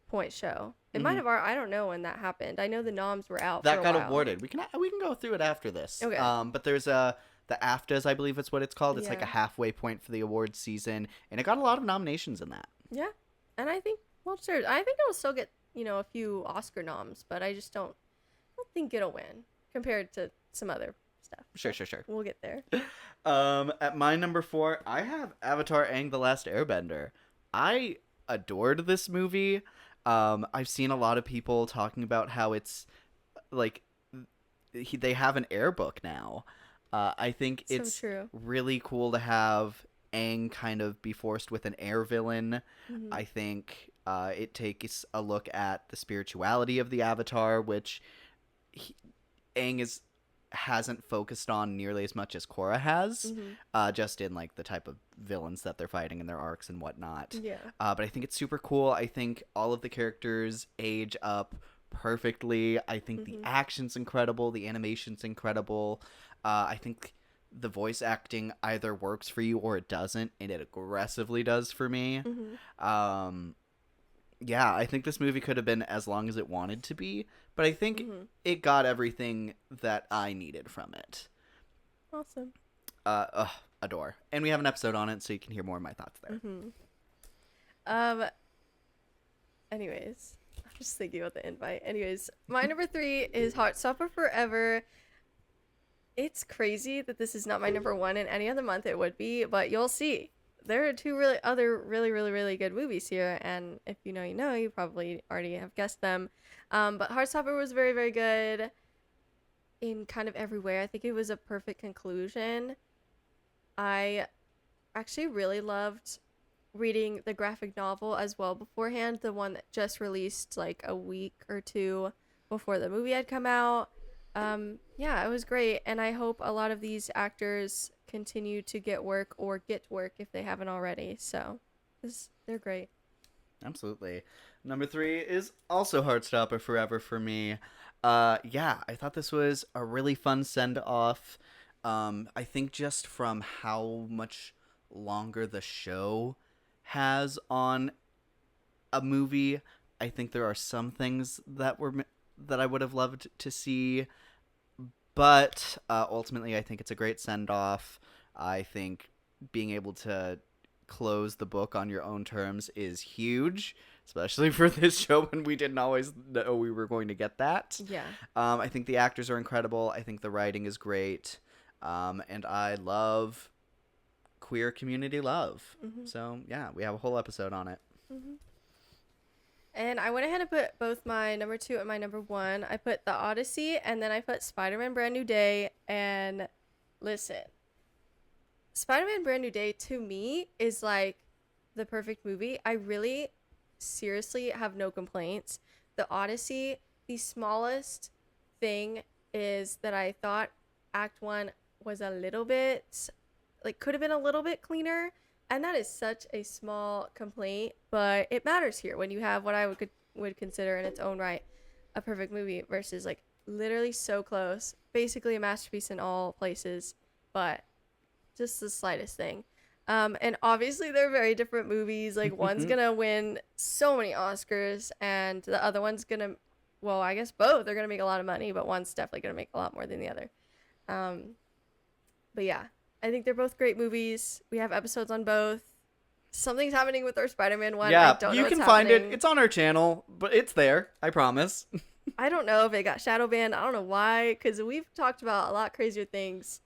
Speaker 6: point show. It might have. I don't know when that happened. I know the noms were out.
Speaker 5: That
Speaker 6: for a
Speaker 5: got
Speaker 6: while.
Speaker 5: awarded. We can go through it after this.
Speaker 6: Okay.
Speaker 5: But there's the AFTAs, I believe it's what it's called. It's like a
Speaker 6: Yeah.
Speaker 5: halfway point for the awards season, and it got a lot of nominations in that.
Speaker 6: Yeah, and I think sure. I think it'll still get a few Oscar noms, but I just don't think it'll win compared to some other stuff.
Speaker 5: Sure.
Speaker 6: We'll get there.
Speaker 5: At my number 4, I have Avatar: Aang the Last Airbender. I adored this movie. I've seen a lot of people talking about how it's like they have an air book now. I think
Speaker 6: So
Speaker 5: it's
Speaker 6: true.
Speaker 5: really cool to have Aang kind of be forced with an air villain.
Speaker 6: Mhm.
Speaker 5: I think it takes a look at the spirituality of the Avatar, which Aang hasn't focused on nearly as much as Korra has, just in like the type of villains that they're fighting in their arcs and whatnot.
Speaker 6: Yeah.
Speaker 5: But I think it's super cool. I think all of the characters age up perfectly. I think the action's incredible. The animation's incredible. I think the voice acting either works for you or it doesn't, and it aggressively does for me. Yeah, I think this movie could have been as long as it wanted to be, but I think it got everything that I needed from it.
Speaker 6: Awesome.
Speaker 5: Adore. And we have an episode on it, so you can hear more of my thoughts there.
Speaker 6: Anyways, I'm just thinking about the invite. Anyways, my number 3 is Heartstopper Forever. It's crazy that this is not my number 1. In any other month it would be, but you'll see. There are 2 really good movies here, and if you know, you probably already have guessed them. But Heartstopper was very, very good in kind of every way. I think it was a perfect conclusion. I actually really loved reading the graphic novel as well beforehand, the one that just released like a week or 2 before the movie had come out. Yeah, it was great, and I hope a lot of these actors continue to get work if they haven't already. So, they're great.
Speaker 5: Absolutely. Number 3 is also Heartstopper Forever for me. Yeah, I thought this was a really fun send-off. I think just from how much longer the show has on a movie, I think there are some things that I would have loved to see, but ultimately I think it's a great send-off. I think being able to close the book on your own terms is huge, especially for this show when we didn't always know we were going to get that.
Speaker 6: Yeah.
Speaker 5: I think the actors are incredible. I think the writing is great. And I love queer community love. So, yeah, we have a whole episode on it.
Speaker 6: And I went ahead and put both my number 2 and my number 1. I put The Odyssey, and then I put Spider-Man Brand New Day. And listen, Spider-Man Brand New Day to me is like the perfect movie. I really seriously have no complaints. The Odyssey, the smallest thing is that I thought Act 1 was a little bit, like, could have been a little bit cleaner. And that is such a small complaint, but it matters here when you have what I would consider in its own right a perfect movie versus like literally so close, basically a masterpiece in all places, but just the slightest thing. And obviously they're very different movies. Like one's gonna win so many Oscars, and the other one's gonna, well, I guess both are gonna make a lot of money, but one's definitely gonna make a lot more than the other. But yeah. I think they're both great movies. We have episodes on both. Something's happening with our Spider-Man one.
Speaker 5: Yeah,
Speaker 6: I don't know
Speaker 5: you
Speaker 6: what's
Speaker 5: can find
Speaker 6: happening.
Speaker 5: it. It's on our channel, but it's there. I promise.
Speaker 6: I don't know if it got shadow banned. I don't know why, because we've talked about a lot crazier things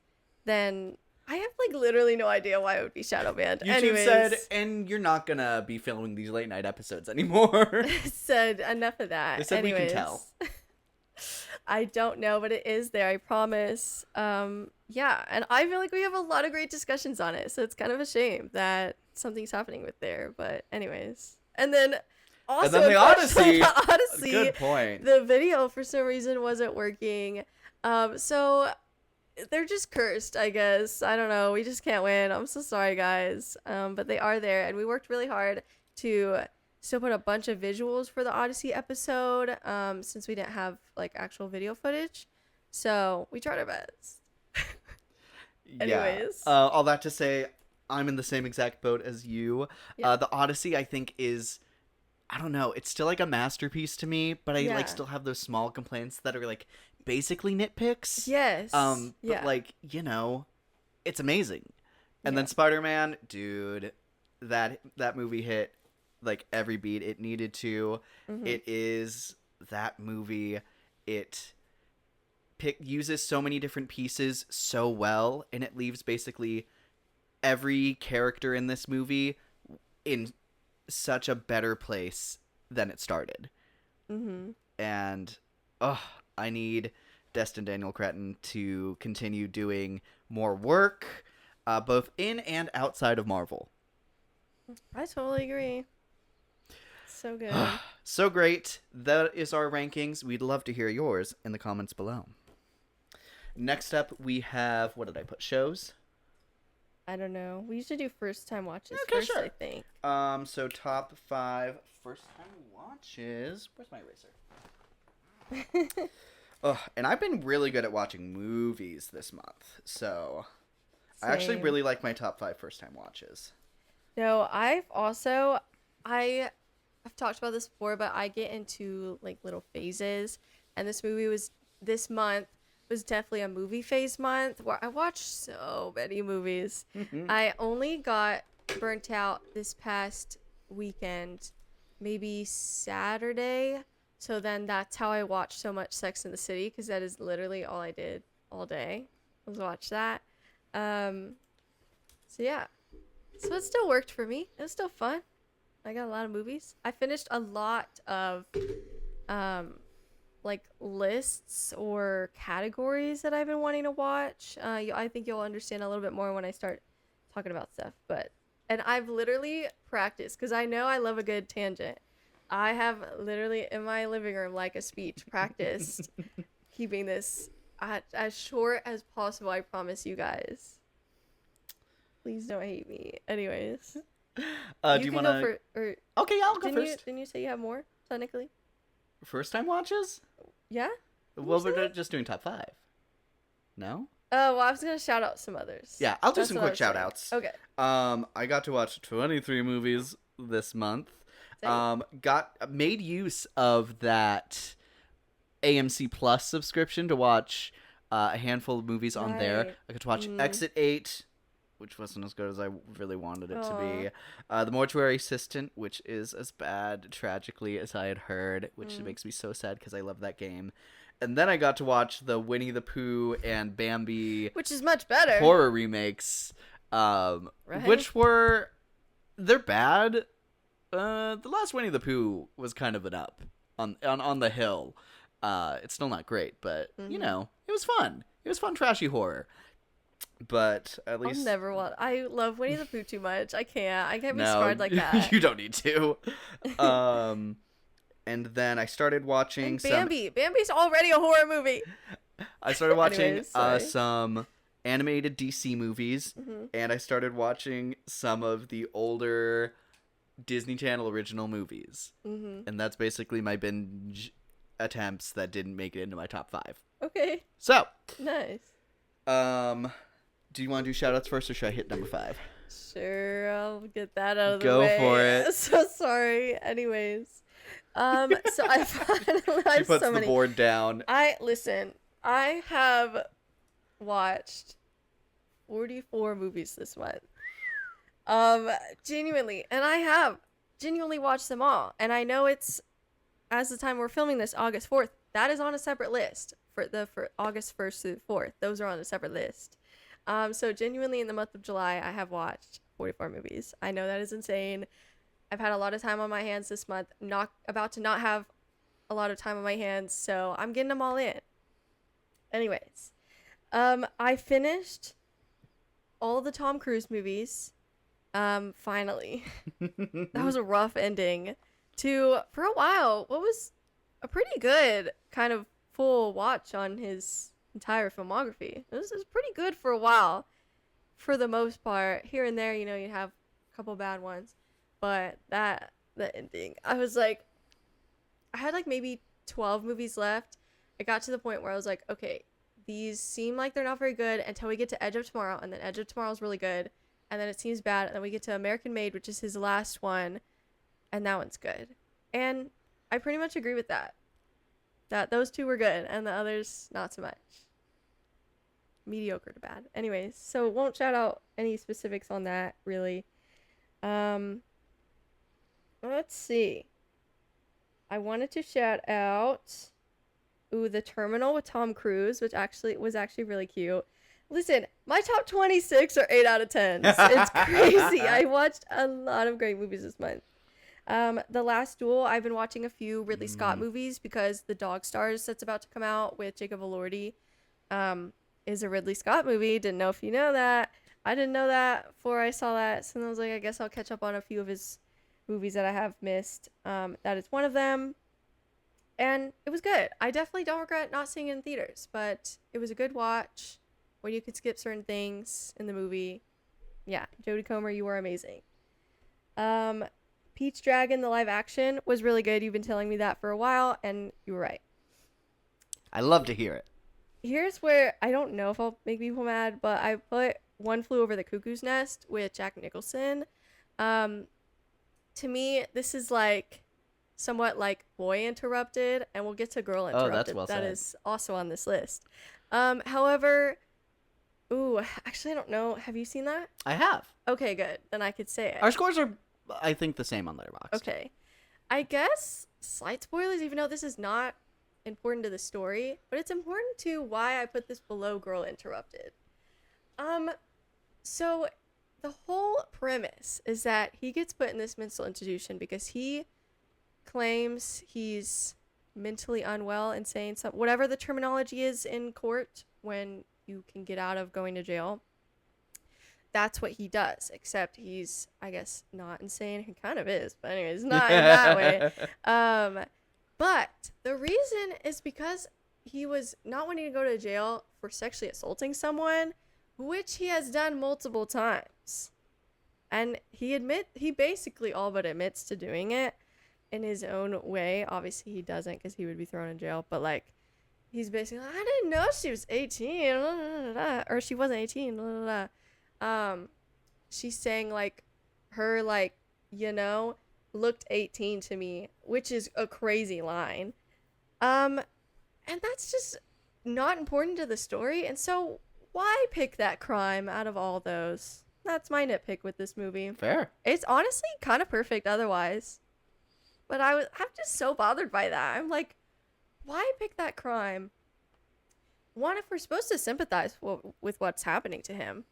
Speaker 6: than I have like literally no idea why it would be shadow banned.
Speaker 5: YouTube
Speaker 6: Anyways,
Speaker 5: said, and you're not gonna be filming these late night episodes anymore.
Speaker 6: said enough of that.
Speaker 5: They said we can
Speaker 6: Anyways.
Speaker 5: tell.
Speaker 6: I don't know, but it is there, I promise. Yeah, and I feel like we have a lot of great discussions on it, so it's kind of a shame that something's happening with there. But anyways, and then also
Speaker 5: the Odyssey.
Speaker 6: the Odyssey,
Speaker 5: Good point.
Speaker 6: the video for some reason wasn't working. So they're just cursed, I guess. I don't know. We just can't win. I'm so sorry, guys. But they are there, and we worked really hard to still put a bunch of visuals for the Odyssey episode, since we didn't have like actual video footage. So we tried our best. Anyways.
Speaker 5: All that to say, I'm in the same exact boat as you.
Speaker 6: Yeah.
Speaker 5: The Odyssey, I think, is, I don't know, it's still like a masterpiece to me, but I
Speaker 6: Yeah.
Speaker 5: like still have those small complaints that are like basically nitpicks.
Speaker 6: Yes.
Speaker 5: But
Speaker 6: yeah.
Speaker 5: like, you know, it's amazing. And
Speaker 6: Yeah.
Speaker 5: then Spider-Man, dude, that movie hit like every beat it needed to.
Speaker 6: Mhm.
Speaker 5: It is that movie. It uses so many different pieces so well, and it leaves basically every character in this movie in such a better place than it started.
Speaker 6: Mhm.
Speaker 5: And I need Destin Daniel Cretton to continue doing more work, both in and outside of Marvel.
Speaker 6: I totally agree. So good.
Speaker 5: So great. That is our rankings. We'd love to hear yours in the comments below. Next up, we have, what did I put? Shows?
Speaker 6: I don't know. We usually do first time watches
Speaker 5: Okay,
Speaker 6: first,
Speaker 5: sure.
Speaker 6: I think.
Speaker 5: So top 5 first time watches. Where's my eraser? And I've been really good at watching movies this month. So I actually
Speaker 6: Same.
Speaker 5: really like my top 5 first time watches.
Speaker 6: No, I've talked about this before, but I get into like little phases, and this month was definitely a movie phase month where I watched so many movies. I only got burnt out this past weekend, maybe Saturday. So then that's how I watched so much Sex in the City, because that is literally all I did all day was watch that. So yeah. So it still worked for me. It was still fun. I got a lot of movies. I finished a lot of like lists or categories that I've been wanting to watch. I think you'll understand a little bit more when I start talking about stuff. And I've literally practiced, because I know I love a good tangent. I have literally in my living room, like a speech, practiced keeping this as short as possible. I promise you guys. Please don't hate me. Anyways,
Speaker 5: Do you
Speaker 6: can
Speaker 5: want
Speaker 6: go
Speaker 5: to?
Speaker 6: for, or
Speaker 5: Okay, I'll go
Speaker 6: didn't
Speaker 5: first.
Speaker 6: you say you have more technically?
Speaker 5: First time watches?
Speaker 6: Yeah.
Speaker 5: Well,
Speaker 6: say
Speaker 5: we're
Speaker 6: that?
Speaker 5: just doing top 5. No?
Speaker 6: Oh well, I was gonna shout out some others.
Speaker 5: Yeah, I'll do
Speaker 6: That's
Speaker 5: some
Speaker 6: what I
Speaker 5: quick
Speaker 6: was
Speaker 5: shout
Speaker 6: saying.
Speaker 5: outs.
Speaker 6: Okay.
Speaker 5: I got to watch 23 movies this month.
Speaker 6: Same.
Speaker 5: Made use of that AMC Plus subscription to watch a handful of movies on there.
Speaker 6: Right.
Speaker 5: I got to watch Exit 8, which wasn't as good as I really wanted it to be. The Mortuary Assistant, which is as bad, tragically, as I had heard, which makes me so sad because I love that game. And then I got to watch the Winnie the Pooh and Bambi
Speaker 6: Which is much better.
Speaker 5: horror remakes, which were, they're bad. The last Winnie the Pooh was kind of an up on the hill. It's still not great, but you know, it was fun. It was fun, trashy horror. But at least
Speaker 6: I'll never watch. I love Winnie the Pooh too much. I can't be
Speaker 5: no,
Speaker 6: scarred like that.
Speaker 5: you don't need to. And then I started watching
Speaker 6: And Bambi. Bambi's already a horror movie.
Speaker 5: I started watching
Speaker 6: Anyways, sorry.
Speaker 5: some animated DC movies, and I started watching some of the older Disney Channel original movies. And that's basically my binge attempts that didn't make it into my top 5.
Speaker 6: Okay.
Speaker 5: So,
Speaker 6: Nice.
Speaker 5: do you want to do shoutouts first, or should I hit number 5?
Speaker 6: Sure, I'll get that out of the
Speaker 5: Go
Speaker 6: way.
Speaker 5: for it.
Speaker 6: So sorry. Anyways, so I finally
Speaker 5: She
Speaker 6: have
Speaker 5: puts
Speaker 6: so
Speaker 5: the
Speaker 6: many.
Speaker 5: board down.
Speaker 6: I have watched 44 movies this month. Genuinely, and I have genuinely watched them all. And I know it's, as the time we're filming this, August 4th. That is on a separate list for August 1st through 4th. Those are on a separate list. So genuinely in the month of July, I have watched 44 movies. I know that is insane. I've had a lot of time on my hands this month. Not about to not have a lot of time on my hands, so I'm getting them all in. Anyways, I finished all the Tom Cruise movies. Finally. That was a rough ending to, for a while, what was a pretty good kind of full watch on his entire filmography. It was pretty good for a while, for the most part. Here and there, you know, you have a couple bad ones, but that the ending. I was like, I had like maybe 12 movies left. I got to the point where I was like, okay, these seem like they're not very good until we get to Edge of Tomorrow, and then Edge of Tomorrow is really good, and then it seems bad, and then we get to American Made, which is his last one, and that one's good. And I pretty much agree with that. That those two were good, and the others not so much. Mediocre to bad. Anyways, so won't shout out any specifics on that really. Let's see. I wanted to shout out The Terminal with Tom Cruise, which was actually really cute. Listen, my top 26 are 8 out of 10. It's crazy. I watched a lot of great movies this month. The Last Duel, I've been watching a few Ridley Scott movies because The Dog Stars that's about to come out with Jacob Elordi is a Ridley Scott movie. Didn't know if you know that. I didn't know that before I saw that. So I was like, I guess I'll catch up on a few of his movies that I have missed. That is one of them. And it was good. I definitely don't regret not seeing it in theaters, but it was a good watch where you could skip certain things in the movie. Yeah, Jodie Comer, you were amazing. Pete's Dragon, the live action, was really good. You've been telling me that for a while, and you were right.
Speaker 5: I love to hear it.
Speaker 6: Here's where I don't know if I'll make people mad, but I put One Flew Over the Cuckoo's Nest with Jack Nicholson. To me, this is like somewhat like Boy Interrupted, and we'll get to Girl Interrupted.
Speaker 5: Oh, that's well said.
Speaker 6: That is also on this list. However, actually, I don't know. Have you seen that?
Speaker 5: I have.
Speaker 6: Okay, good. Then I could say it.
Speaker 5: Our scores are, I think, the same on Letterboxd.
Speaker 6: Okay. I guess slight spoilers, even though this is not important to the story, but it's important to why I put this below Girl Interrupted. So the whole premise is that he gets put in this mental institution because he claims he's mentally unwell, insane, whatever the terminology is in court when you can get out of going to jail. That's what he does, except he's, I guess, not insane. He kind of is, but anyways, not in that way. But the reason is because he was not wanting to go to jail for sexually assaulting someone, which he has done multiple times. And he basically all but admits to doing it in his own way. Obviously, he doesn't because he would be thrown in jail. But, like, he's basically like, I didn't know she was 18. Blah, blah, blah, or she wasn't 18. Blah, blah, blah. She's saying, like, her, like, looked 18 to me, which is a crazy line. And that's just not important to the story. And so why pick that crime out of all those? That's my nitpick with this movie.
Speaker 5: Fair.
Speaker 6: It's honestly kind of perfect otherwise. But I'm just so bothered by that. I'm like, why pick that crime? One, if we're supposed to sympathize with what's happening to him,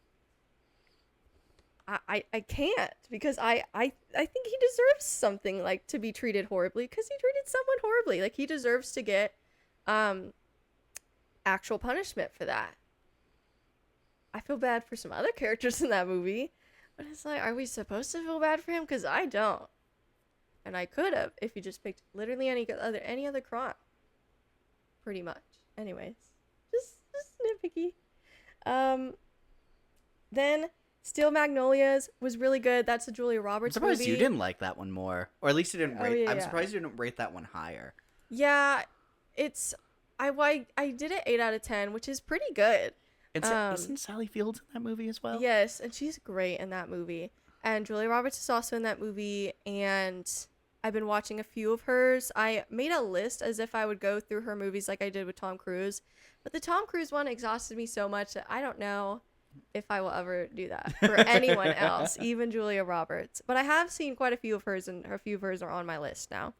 Speaker 6: I can't, because I think he deserves something, like, to be treated horribly, because he treated someone horribly. Like, he deserves to get actual punishment for that. I feel bad for some other characters in that movie, but it's like, are we supposed to feel bad for him? Because I don't. And I could have if you just picked literally any other crime. Pretty much. Anyways, just nitpicky. Then Steel Magnolias was really good. That's a Julia Roberts
Speaker 5: I'm surprised
Speaker 6: movie.
Speaker 5: you didn't like that one more, or at least you didn't rate.
Speaker 6: Yeah,
Speaker 5: I'm
Speaker 6: yeah.
Speaker 5: surprised you didn't rate that one higher.
Speaker 6: Yeah, it's I did it 8 out of 10, which is pretty good.
Speaker 5: Isn't Sally Fields in that movie as well?
Speaker 6: Yes, and she's great in that movie. And Julia Roberts is also in that movie, and I've been watching a few of hers. I made a list as if I would go through her movies like I did with Tom Cruise, but the Tom Cruise one exhausted me so much that I don't know if I will ever do that for anyone else, even Julia Roberts. But I have seen quite a few of hers, and a few of hers are on my list now.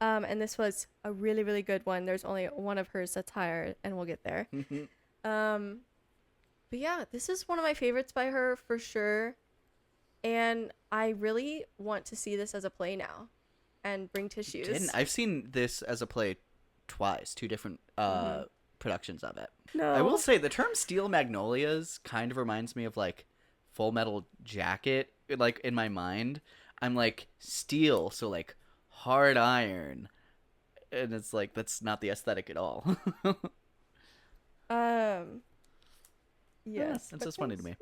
Speaker 6: And this was a really, really good one. There's only one of hers that's higher, and we'll get there. But yeah, this is one of my favorites by her for sure. And I really want to see this as a play now and bring tissues.
Speaker 5: I've seen this as a play twice, 2 different productions of it.
Speaker 6: No.
Speaker 5: I will say the term Steel Magnolias kind of reminds me of, like, Full Metal Jacket. Like, in my mind, I'm like, steel, so, like, hard iron. And it's like, that's not the aesthetic at all.
Speaker 6: Yes.
Speaker 5: That's
Speaker 6: but
Speaker 5: just funny to me.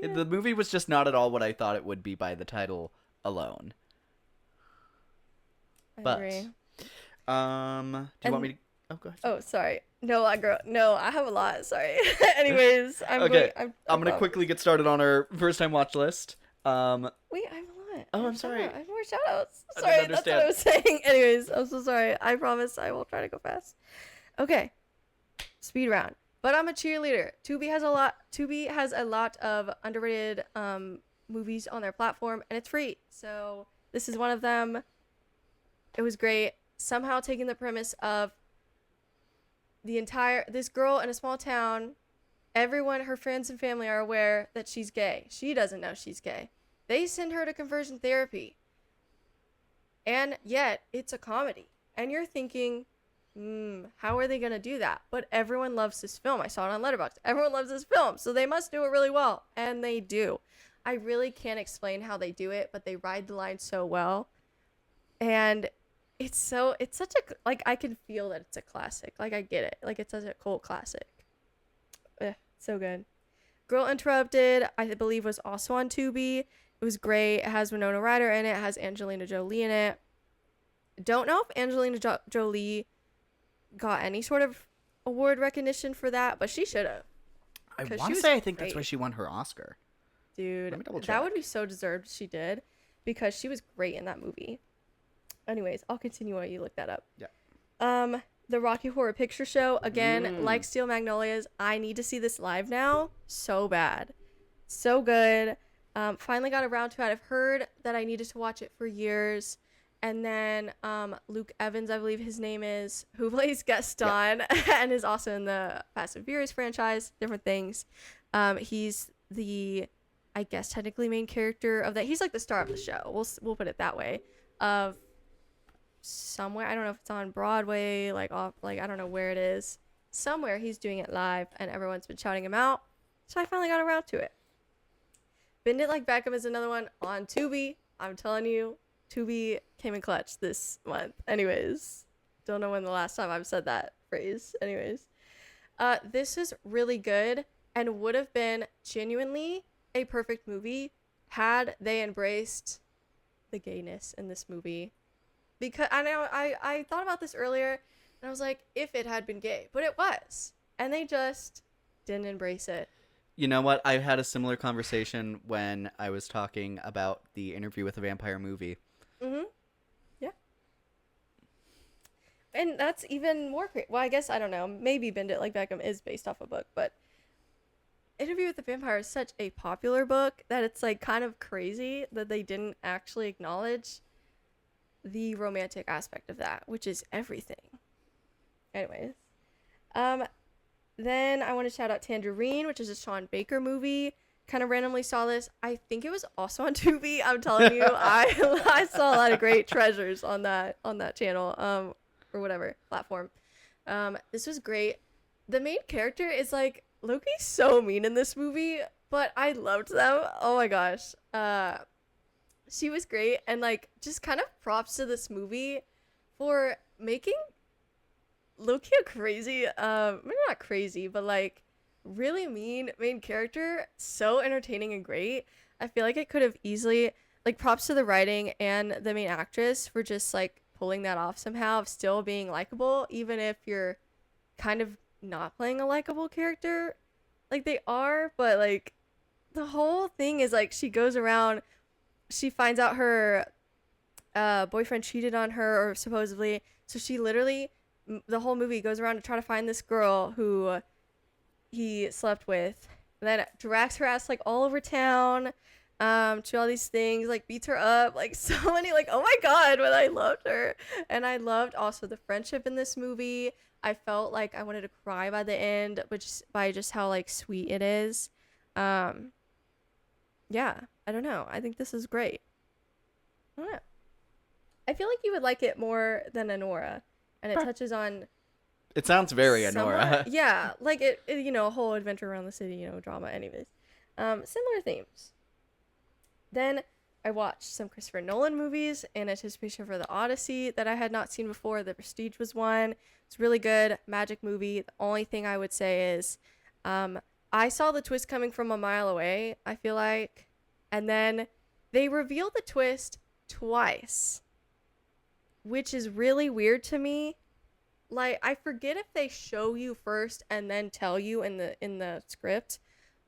Speaker 6: it's really
Speaker 5: The movie was just not at all what I thought it would be by the title alone. But
Speaker 6: agree.
Speaker 5: do you want me to? Oh, go ahead.
Speaker 6: Oh, sorry. No, I have a lot. Sorry. Anyways,
Speaker 5: Okay, I'm gonna
Speaker 6: going.
Speaker 5: quickly get started on our first time watch list.
Speaker 6: Wait, I have a lot.
Speaker 5: Oh, I'm sorry.
Speaker 6: I have more shoutouts.
Speaker 5: I
Speaker 6: Sorry,
Speaker 5: didn't
Speaker 6: that's what I was saying. Anyways, I'm so sorry. I promise I will try to go fast. Okay. Speed round. But I'm a cheerleader. Tubi has a lot of underrated movies on their platform, and it's free. So this is one of them. It was great. Somehow taking the premise of this girl in a small town, everyone, her friends and family are aware that she's gay. She doesn't know she's gay. They send her to conversion therapy. And yet, it's a comedy. And you're thinking, how are they going to do that? But everyone loves this film. I saw it on Letterboxd. Everyone loves this film, so they must do it really well. And they do. I really can't explain how they do it, but they ride the line so well. And it's such a, like, I can feel that it's a classic. Like, I get it. Like, it's such a cult classic. So good. Girl Interrupted, I believe, was also on Tubi. It was great. It has Winona Ryder in it. It has Angelina Jolie in it. Don't know if Angelina Jolie got any sort of award recognition for that, but she should have.
Speaker 5: I
Speaker 6: 'cause
Speaker 5: want
Speaker 6: she
Speaker 5: to
Speaker 6: was
Speaker 5: say I think that's
Speaker 6: great.
Speaker 5: where she won her Oscar.
Speaker 6: Dude,
Speaker 5: Let me double
Speaker 6: that
Speaker 5: check.
Speaker 6: would be so deserved. She did, because she was great in that movie. Anyways, I'll continue while you look that up.
Speaker 5: Yeah.
Speaker 6: The Rocky Horror Picture Show, again, like Steel Magnolias, I need to see this live now so bad. So good. Finally got around to it. I've heard that I needed to watch it for years. And then Luke Evans, I believe his name is, who plays Gaston and is also in the Fast and Furious franchise, different things. He's the, I guess, technically main character of that. He's like the star of the show. We'll put it that way. Of somewhere, I don't know if it's on Broadway, like off, like I don't know where it is. Somewhere he's doing it live, and everyone's been shouting him out. So I finally got around to it. Bend It Like Beckham is another one on Tubi. I'm telling you, Tubi came in clutch this month. Anyways, don't know when the last time I've said that phrase. Anyways, this is really good and would have been genuinely a perfect movie had they embraced the gayness in this movie. Because I know I thought about this earlier, and I was like, if it had been gay, but it was, and they just didn't embrace it.
Speaker 5: You know what? I had a similar conversation when I was talking about the Interview with a Vampire movie.
Speaker 6: Yeah. And that's even more crazy. Well, I guess, I don't know, maybe Bend It Like Beckham is based off a book, but Interview with the Vampire is such a popular book that it's like kind of crazy that they didn't actually acknowledge the romantic aspect of that, which is everything. Anyways, then I want to shout out Tangerine, which is a Sean Baker movie. Kind of randomly saw this. I think it was also on Tubi. I'm telling you, I saw a lot of great treasures on that channel, or whatever platform. This was great. The main character is like Loki's so mean in this movie, but I loved them. Oh my gosh. She was great, and like just kind of props to this movie for making Loki a crazy, maybe not crazy, but like really mean main character so entertaining and great. I feel like it could have easily, like, props to the writing and the main actress for just like pulling that off somehow of still being likable, even if you're kind of not playing a likable character like they are. But like the whole thing is like she goes around, she finds out her boyfriend cheated on her, or supposedly, so she literally the whole movie goes around to try to find this girl who he slept with, and then drags her ass like all over town to all these things, like beats her up, like so many, like, oh my god, but I loved her. And I loved also the friendship in this movie. I felt like I wanted to cry by the end, but just by just how like sweet it is. Yeah, I don't know. I think this is great. I don't know. I feel like you would like it more than Anora, and it touches on.
Speaker 5: It sounds very
Speaker 6: somewhat-
Speaker 5: Anora.
Speaker 6: Yeah, like it, you know, a whole adventure around the city, you know, drama. Anyways, similar themes. Then I watched some Christopher Nolan movies in anticipation for The Odyssey that I had not seen before. The Prestige was one. It's really good. Magic movie. The only thing I would say is, I saw the twist coming from a mile away, I feel like. And then they revealed the twist twice. which is really weird to me. Like, I forget if they show you first and then tell you in the script,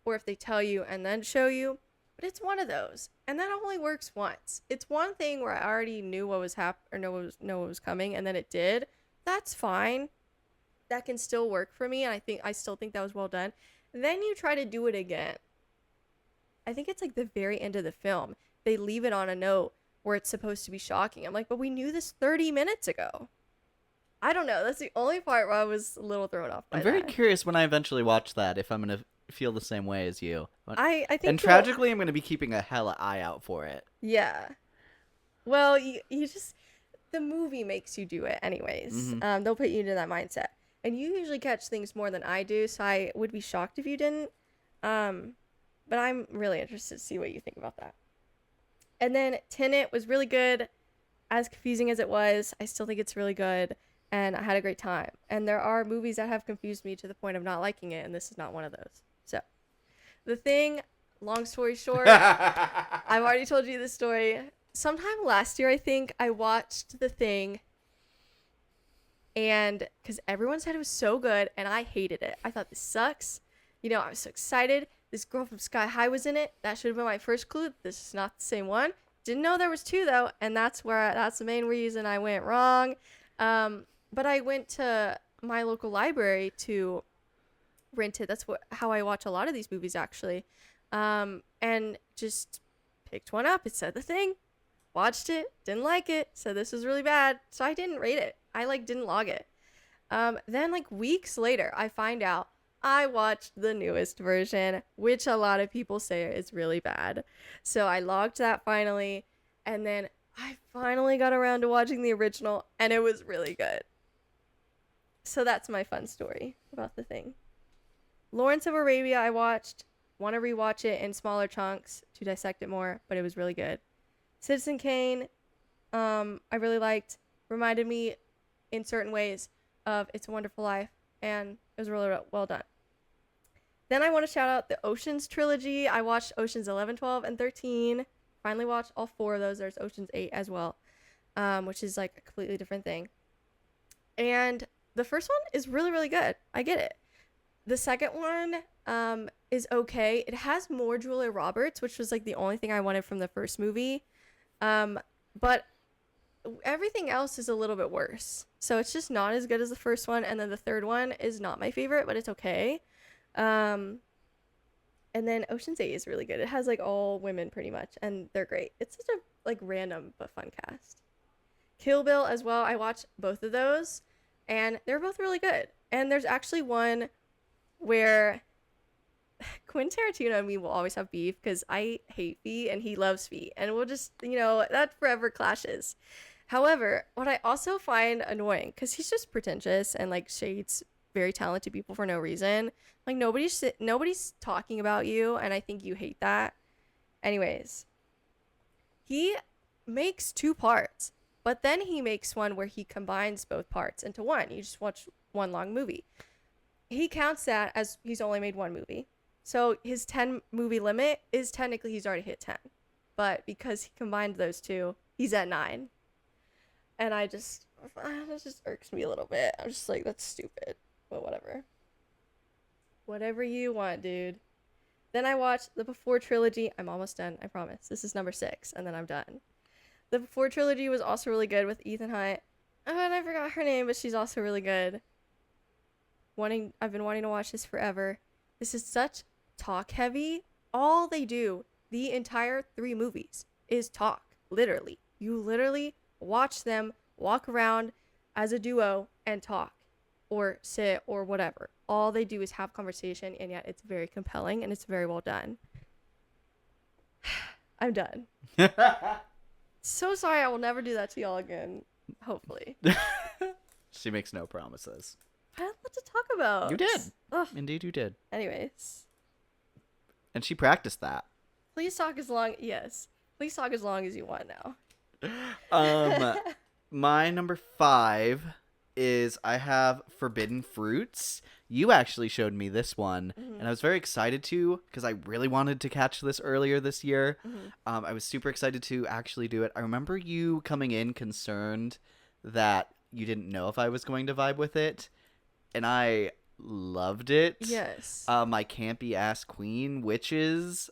Speaker 6: or if they tell you and then show you, but it's one of those, and that only works once. It's one thing where I already knew what was know what was coming, and then it did. That's fine. That can still work for me, and I still think that was well done. Then you try to do it again. I think it's like the very end of the film. They leave it on a note where it's supposed to be shocking. I'm like, but we knew this 30 minutes ago. I don't know. That's the only part where I was a little thrown off by
Speaker 5: I'm very
Speaker 6: that.
Speaker 5: curious when I eventually watch that if I'm gonna feel the same way as you.
Speaker 6: I think
Speaker 5: And tragically, I'm gonna be keeping a hella eye out for it.
Speaker 6: Yeah. Well, you just, the movie makes you do it anyways. They'll put you into that mindset. And you usually catch things more than I do, so I would be shocked if you didn't. But I'm really interested to see what you think about that. And then Tenet was really good. As confusing as it was, I still think it's really good. And I had a great time. And there are movies that have confused me to the point of not liking it, and this is not one of those. So, The Thing, long story short, I've already told you this story. Sometime last year, I think, I watched The Thing, and because everyone said it was so good, and I hated it. I thought, this sucks. You know, I was so excited. This girl from Sky High was in it. That should have been my first clue. This is not the same one. Didn't know there was two, though, and that's the main reason I went wrong. But I went to my local library to rent it. That's how I watch a lot of these movies, actually. And just picked one up. It said The Thing. Watched it. Didn't like it. Said this was really bad. So I didn't rate it. I didn't log it. Then weeks later, I find out I watched the newest version, which a lot of people say is really bad. So I logged that finally. And then I finally got around to watching the original, and it was really good. So that's my fun story about The Thing. Lawrence of Arabia I watched. Want to rewatch it in smaller chunks to dissect it more, but it was really good. Citizen Kane, I really liked. Reminded me in certain ways of It's a Wonderful Life, and it was really well done. Then I want to shout out the Oceans trilogy. I watched Oceans 11, 12, and 13. Finally watched all 4 of those. There's Oceans 8 as well, which is a completely different thing. And the first one is really, really good. I get it. The second one is okay. It has more Julia Roberts, which was the only thing I wanted from the first movie. But everything else is a little bit worse. So it's just not as good as the first one. And then the third one is not my favorite, but it's okay. And then Ocean's 8 is really good. It has all women pretty much, and they're great. It's such a random but fun cast. Kill Bill as well. I watched both of those, and they're both really good. And there's actually one where Quentin Tarantino and me will always have beef because I hate feet and he loves feet, and we'll just that forever clashes. However, what I also find annoying, because he's just pretentious and shades very talented people for no reason. Nobody's talking about you, and I think you hate that. Anyways, he makes 2 parts, but then he makes one where he combines both parts into one. You just watch one long movie. He counts that as he's only made 1 movie. So his 10 movie limit is technically he's already hit 10. But because he combined those 2, he's at 9. And that just irks me a little bit. I'm just that's stupid. But whatever. Whatever you want, dude. Then I watched the Before trilogy. I'm almost done, I promise. This is number 6, and then I'm done. The Before trilogy was also really good with Ethan Hunt. Oh, and I forgot her name, but she's also really good. I've been wanting to watch this forever. This is such talk heavy. All they do, the entire 3 movies, is talk. Literally. You literally watch them walk around as a duo and talk. Or sit, or whatever. All they do is have conversation, and yet it's very compelling, and it's very well done. I'm done. So sorry, I will never do that to y'all again. Hopefully.
Speaker 5: She makes no promises.
Speaker 6: I had a lot to talk about.
Speaker 5: You did.
Speaker 6: Ugh.
Speaker 5: Indeed, you did.
Speaker 6: Anyways.
Speaker 5: And she practiced that.
Speaker 6: Please talk as long as you want
Speaker 5: now. My number 5 is I have Forbidden Fruits. You actually showed me this one, and I was very excited to, because I really wanted to catch this earlier this year. I was super excited to actually do it. I remember you coming in concerned that you didn't know if I was going to vibe with it, and I loved it.
Speaker 6: Yes.
Speaker 5: My campy ass queen witches,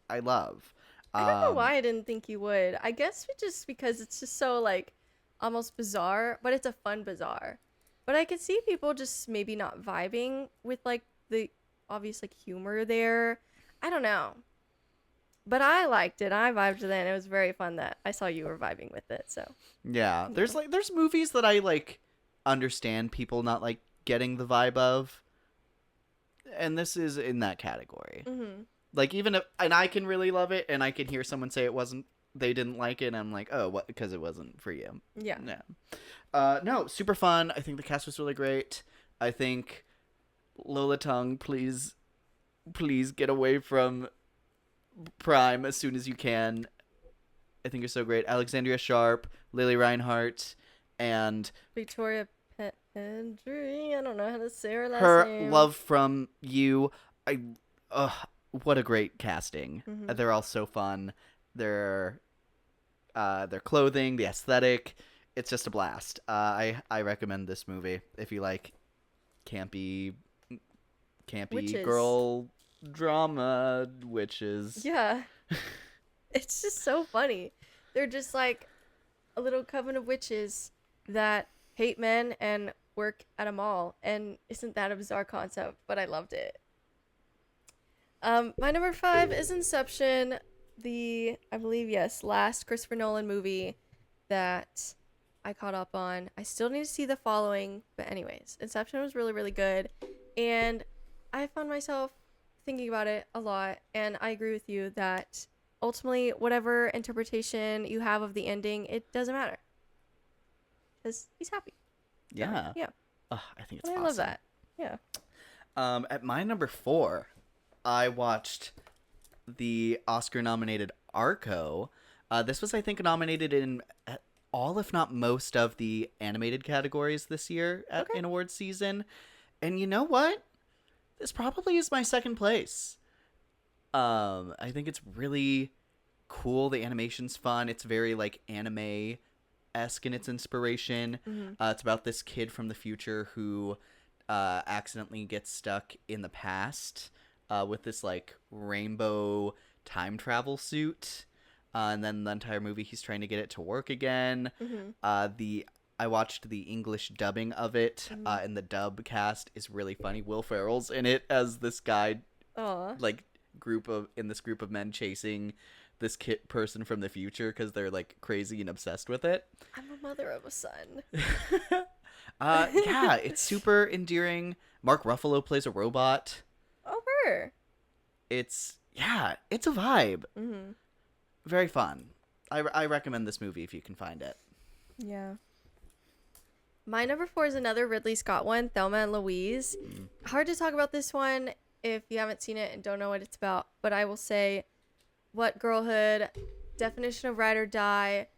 Speaker 5: I love.
Speaker 6: I don't know why I didn't think you would. I guess just because it's just so like almost bizarre, but it's a fun bizarre. But I could see people just maybe not vibing with like the obvious like humor there. I don't know. But I liked it. I vibed with it, and it was very fun that I saw you were vibing with it. So
Speaker 5: Yeah, there's movies that I like understand people not like getting the vibe of, and this is in that category. Like even if, and I can really love it, and I can hear someone say they didn't like it, and I'm like, oh, what? Because it wasn't for you.
Speaker 6: yeah.
Speaker 5: No, super fun. I think the cast was really great. I think Lola Tung, please get away from Prime as soon as you can. I think you're so great. Alexandria Sharp, Lily Reinhart, and
Speaker 6: Victoria Pendry. I don't know how to say her last
Speaker 5: her
Speaker 6: name.
Speaker 5: love from you. What a great casting.
Speaker 6: Mm-hmm.
Speaker 5: They're all so fun. Their clothing, the aesthetic, it's just a blast. I recommend this movie if you like campy
Speaker 6: Witches.
Speaker 5: girl drama witches.
Speaker 6: Yeah. It's just so funny. They're just like a little coven of witches that hate men and work at a mall. And isn't that a bizarre concept? But I loved it. My number 5 is Inception, the, I believe, yes, last Christopher Nolan movie that I caught up on. I still need to see the following, but anyways, Inception was really, really good. And I found myself thinking about it a lot, and I agree with you that ultimately, whatever interpretation you have of the ending, it doesn't matter. Because he's happy.
Speaker 5: Yeah.
Speaker 6: Yeah.
Speaker 5: I think it's
Speaker 6: And I
Speaker 5: awesome.
Speaker 6: love that. Yeah.
Speaker 5: At my number 4, I watched the Oscar-nominated Arco. This was, I think, nominated in all, if not most, of the animated categories this year in awards season. And you know what? This probably is my second place. I think it's really cool. The animation's fun. It's very, like, anime-esque in its inspiration. It's about this kid from the future who accidentally gets stuck in the past with this like rainbow time travel suit, and then the entire movie he's trying to get it to work again. I watched the English dubbing of it, and the dub cast is really funny. Will Ferrell's in it as this guy, like group of men chasing this person from the future because they're like crazy and obsessed with it.
Speaker 6: I'm a mother of a son.
Speaker 5: Yeah, it's super endearing. Mark Ruffalo plays a robot.
Speaker 6: Over.
Speaker 5: It's a vibe. Very fun. I recommend this movie if you can find it.
Speaker 6: Yeah. My number 4 is another Ridley Scott one, Thelma and Louise. Hard to talk about this one if you haven't seen it and don't know what it's about, but I will say, what girlhood, definition of ride or die.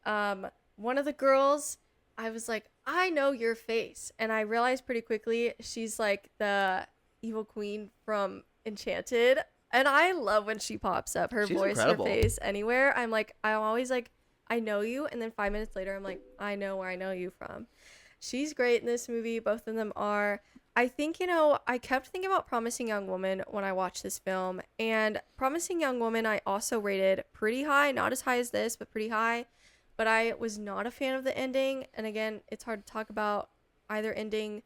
Speaker 6: One of the girls, I was like, I know your face, and I realized pretty quickly she's like the evil queen from Enchanted, and I love when she pops up. Her
Speaker 5: She's
Speaker 6: voice,
Speaker 5: incredible.
Speaker 6: her face, anywhere. I'm always like, I know you, and then 5 minutes later, I'm like, I know where I know you from. She's great in this movie. Both of them are. I think, I kept thinking about Promising Young Woman when I watched this film, and Promising Young Woman I also rated pretty high, not as high as this, but pretty high. But I was not a fan of the ending, and again, it's hard to talk about either ending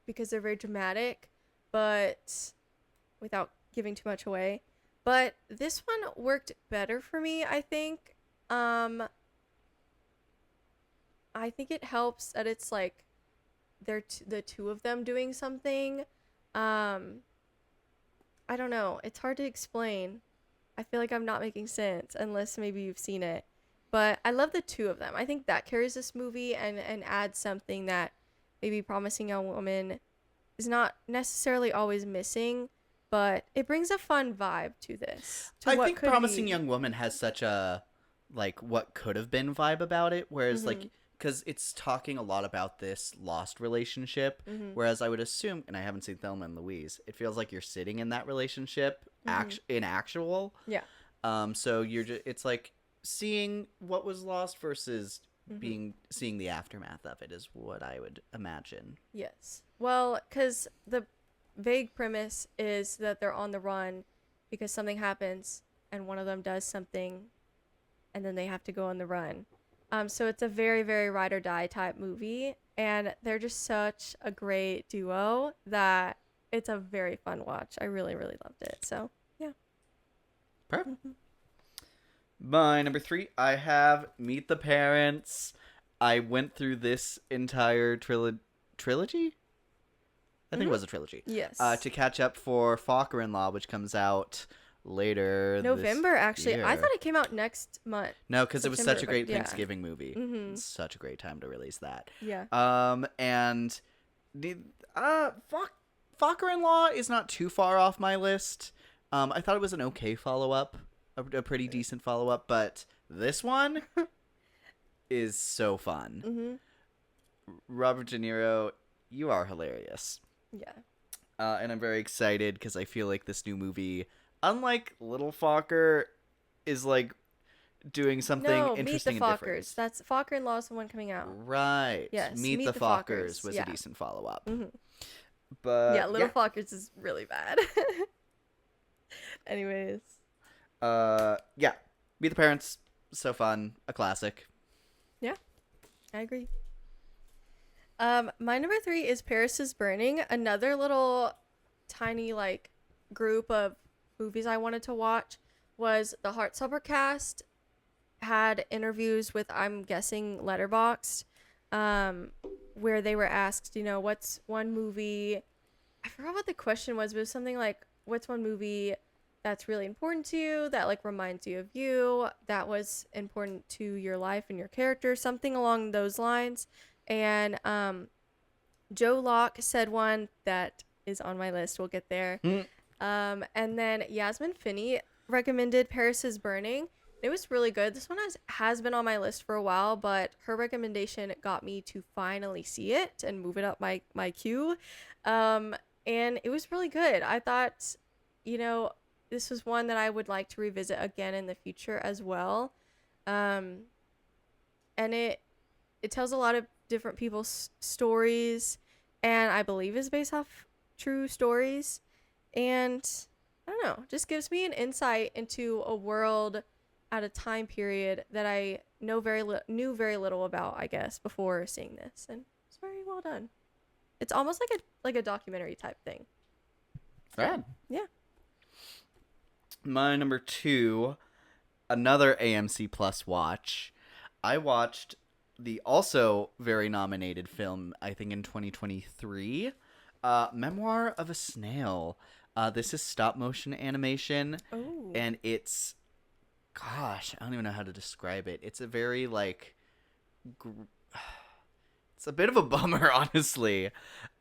Speaker 6: because they're very dramatic, but without giving too much away. But this one worked better for me, I think. I think it helps that it's like they're the two of them doing something. I don't know. It's hard to explain. I feel like I'm not making sense unless maybe you've seen it. But I love the two of them. I think that carries this movie and adds something that maybe Promising Young Woman is not necessarily always missing, but it brings a fun vibe to this.
Speaker 5: I think Promising Young Woman has such a like what could have been vibe about it, whereas like because it's talking a lot about this lost relationship, whereas I would assume, and I haven't seen Thelma and Louise, it feels like you're sitting in that relationship in actual.
Speaker 6: Yeah.
Speaker 5: So you're just, it's like seeing what was lost versus seeing the aftermath of it is what I would imagine.
Speaker 6: Yes. Well, because the vague premise is that they're on the run because something happens and one of them does something and then they have to go on the run. So it's a very, very ride or die type movie, and they're just such a great duo that it's a very fun watch. I really, really loved it. So, yeah.
Speaker 5: Perfect. My number 3, I have Meet the Parents. I went through this entire trilogy? I think it was a trilogy.
Speaker 6: Yes.
Speaker 5: To catch up for Focker-in-Law, which comes out later
Speaker 6: November,
Speaker 5: this
Speaker 6: actually. I
Speaker 5: year.
Speaker 6: thought it came out next month.
Speaker 5: No, because it was such a
Speaker 6: September,
Speaker 5: great
Speaker 6: but yeah.
Speaker 5: Thanksgiving movie.
Speaker 6: Mhm.
Speaker 5: It's such a great time to release that.
Speaker 6: Yeah.
Speaker 5: And the Focker-in-Law is not too far off my list. I thought it was an okay follow-up, a pretty decent follow-up, but this one is so fun.
Speaker 6: Mm-hmm.
Speaker 5: Robert De Niro, you are hilarious.
Speaker 6: Yeah.
Speaker 5: And I'm very excited because I feel like this new movie, unlike Little Focker, is like doing something
Speaker 6: No,
Speaker 5: interesting
Speaker 6: Meet the
Speaker 5: and different.
Speaker 6: Fockers. That's Focker-in-Law's the one coming out.
Speaker 5: Right.
Speaker 6: Yes,
Speaker 5: Meet the Fockers was
Speaker 6: yeah.
Speaker 5: a decent follow-up.
Speaker 6: Mhm.
Speaker 5: But
Speaker 6: Yeah, Little Fockers is really bad. Anyways.
Speaker 5: Yeah. Meet the Parents, so fun, a classic.
Speaker 6: I agree. My number 3 is Paris is Burning, another little tiny like group of movies I wanted to watch. Was the Heartstopper cast had interviews with, I'm guessing, Letterboxd, where they were asked, what's one movie, I forgot what the question was, but it was something like, what's one movie that's really important to you, that like reminds you of you, that was important to your life and your character, something along those lines. And Joe Locke said one that is on my list. We'll get there. And then Yasmin Finney recommended Paris is Burning. It was really good. This one has been on my list for a while, but her recommendation got me to finally see it and move it up my queue. And it was really good. I thought, this was one that I would like to revisit again in the future as well. And it tells a lot of different people's stories, and I believe is based off true stories. And I don't know, just gives me an insight into a world at a time period that I knew very little about, I guess, before seeing this, and it's very well done. It's almost like a documentary type thing.
Speaker 5: Rad.
Speaker 6: Yeah.
Speaker 5: My number 2, another AMC Plus watch. I watched the also very nominated film, I think in 2023, Memoir of a Snail. This is stop motion animation,
Speaker 6: Oh.
Speaker 5: and it's, gosh, I don't even know how to describe it. It's a very like, it's a bit of a bummer, honestly.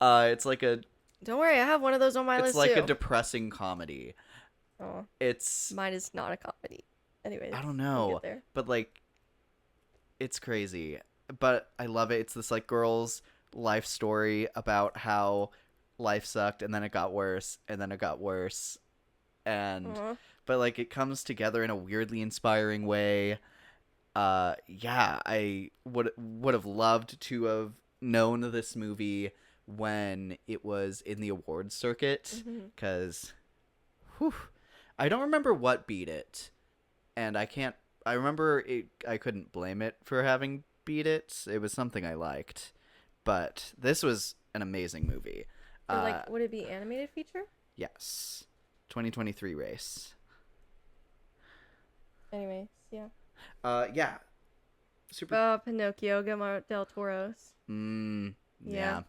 Speaker 5: It's like a,
Speaker 6: Don't worry, I have one of those on my
Speaker 5: it's
Speaker 6: list
Speaker 5: like
Speaker 6: too.
Speaker 5: a depressing comedy.
Speaker 6: Oh,
Speaker 5: It's,
Speaker 6: mine is not a comedy. Anyways,
Speaker 5: I don't
Speaker 6: we'll
Speaker 5: know,
Speaker 6: get there.
Speaker 5: but like, it's crazy. But I love it. It's this like girl's life story about how life sucked and then it got worse and then it got worse, and
Speaker 6: Aw.
Speaker 5: but like it comes together in a weirdly inspiring way. Yeah, I would have loved to have known this movie when it was in the awards circuit, because I don't remember what beat it, and I remember I couldn't blame it for having beat it. It was something I liked, but this was an amazing movie.
Speaker 6: Or like, would it be animated feature?
Speaker 5: Yes, 2023 race.
Speaker 6: Anyways, yeah.
Speaker 5: Yeah, super.
Speaker 6: Pinocchio, Guillermo del Toro's.
Speaker 5: Yeah.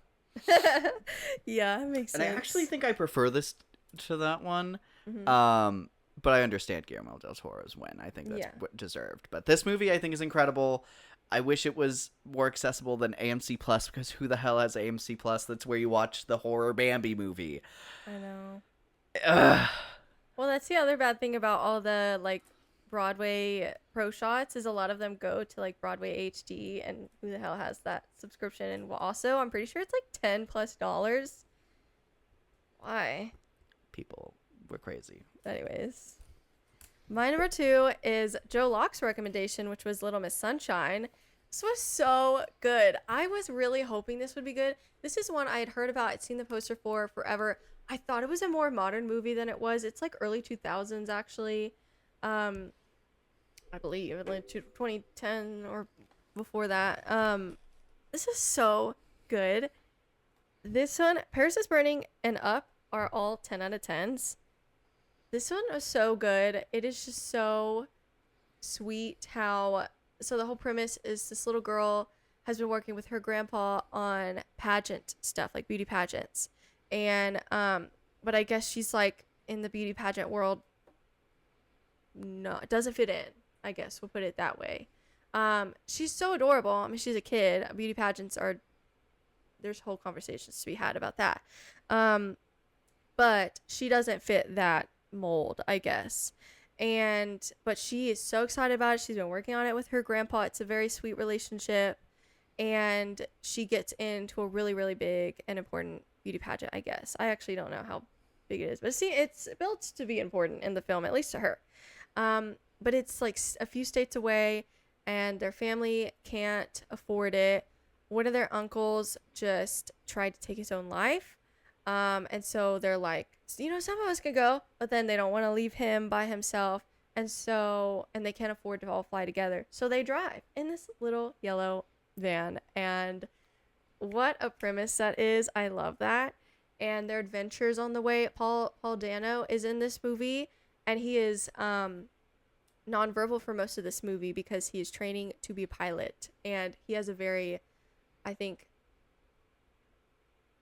Speaker 6: Yeah, it makes
Speaker 5: And
Speaker 6: sense.
Speaker 5: I actually think I prefer this to that one.
Speaker 6: Mhm.
Speaker 5: But I understand Guillermo del Toro's win. I think that's
Speaker 6: Yeah.
Speaker 5: what deserved. But this movie I think is incredible. I wish it was more accessible than AMC Plus, because who the hell has AMC Plus? That's where you watch the horror Bambi movie.
Speaker 6: I know.
Speaker 5: Ugh.
Speaker 6: Well, that's the other bad thing about all the like Broadway pro shots is a lot of them go to like Broadway HD, and who the hell has that subscription? And also, I'm pretty sure it's like $10+. Why?
Speaker 5: People were crazy.
Speaker 6: Anyways. My number 2 is Joe Locke's recommendation, which was Little Miss Sunshine. This was so good. I was really hoping this would be good. This is one I had heard about. I'd seen the poster for forever. I thought it was a more modern movie than it was. It's like early 2000s, actually. I believe, like 2010 or before that. This is so good. This one, Paris is Burning and Up are all 10 out of 10s. This one was so good. It is just so sweet how... So the whole premise is this little girl has been working with her grandpa on pageant stuff, like beauty pageants. And, but I guess she's like in the beauty pageant world. No, it doesn't fit in, I guess. We'll put it that way. She's so adorable. I mean, she's a kid. Beauty pageants are... There's whole conversations to be had about that. But she doesn't fit that mold, I guess. But she is so excited about it. She's been working on it with her grandpa. It's a very sweet relationship. And she gets into a really, really big and important beauty pageant, I guess. I actually don't know how big it is. But see, it's built to be important in the film, at least to her. But it's like a few states away, and their family can't afford it. One of their uncles just tried to take his own life. And so they're like, you know, some of us could go, but then they don't want to leave him by himself. And they can't afford to all fly together. So they drive in this little yellow van. And what a premise that is. I love that. And their adventures on the way. Paul Dano is in this movie, and he is nonverbal for most of this movie because he is training to be a pilot. And he has a very, I think,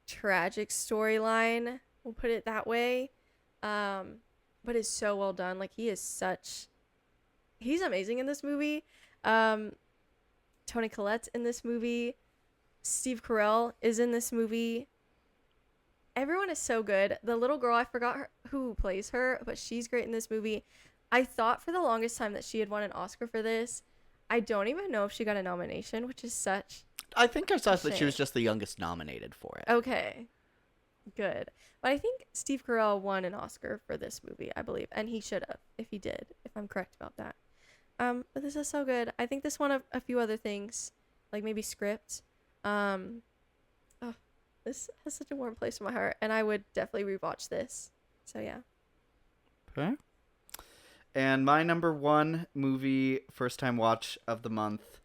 Speaker 6: tragic storyline, we'll put it that way, but it's so well done. Like, he's amazing in this movie. Toni Collette's in this movie. Steve Carell is in this movie. Everyone is so good. The little girl, I forgot who plays her, but she's great in this movie. I thought for the longest time that she had won an Oscar for this. I don't even know if she got a nomination, which is such...
Speaker 5: I think I saw that she was just the youngest nominated for it.
Speaker 6: Okay. Good. But I think Steve Carell won an Oscar for this movie, I believe. And he should have, if he did, if I'm correct about that. But this is so good. I think this won a few other things, like maybe script. This has such a warm place in my heart, and I would definitely rewatch this. So yeah.
Speaker 5: Okay. And my number 1 movie, first time watch of the month,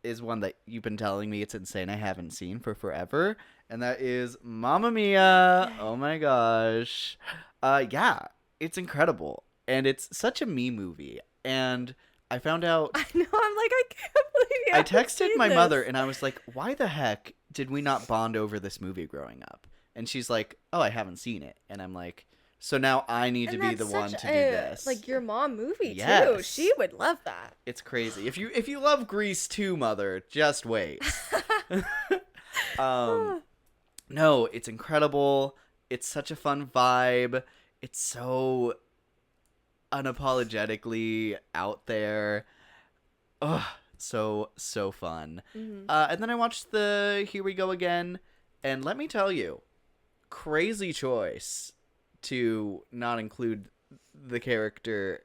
Speaker 5: is one that you've been telling me it's insane I haven't seen for forever, and that is Mamma Mia. Oh my gosh. Yeah, it's incredible, and it's such a me movie. And I found out...
Speaker 6: I know, I'm like, I can't believe you
Speaker 5: I
Speaker 6: haven't
Speaker 5: texted
Speaker 6: seen
Speaker 5: my
Speaker 6: this.
Speaker 5: mother, and I was like, why the heck did we not bond over this movie growing up? And she's like, oh, I haven't seen it. And I'm like, so now I need to
Speaker 6: And
Speaker 5: be the
Speaker 6: that's
Speaker 5: one
Speaker 6: such
Speaker 5: to do
Speaker 6: a,
Speaker 5: this.
Speaker 6: like, your mom movie, too.
Speaker 5: Yes.
Speaker 6: She would love that.
Speaker 5: It's crazy. If you love Grease too, mother, just wait. No, it's incredible. It's such a fun vibe. It's so unapologetically out there. Ugh, so fun.
Speaker 6: Mm-hmm.
Speaker 5: And then I watched the Here We Go Again, and let me tell you, crazy choice to not include the character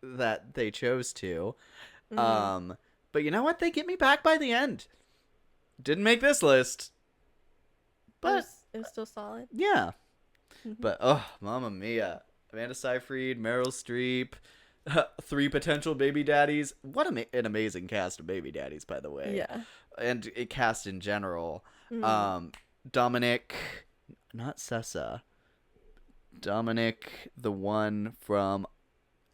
Speaker 5: that they chose to.
Speaker 6: Mm-hmm.
Speaker 5: But you know what? They get me back by the end. Didn't make this list. But
Speaker 6: It was still solid.
Speaker 5: yeah. But oh, Mamma Mia. Amanda Seyfried, Meryl Streep, 3 potential baby daddies. What an amazing cast of baby daddies, by the way.
Speaker 6: Yeah.
Speaker 5: And it cast in general.
Speaker 6: Mm-hmm.
Speaker 5: Dominic, not Sessa. Dominic, the one from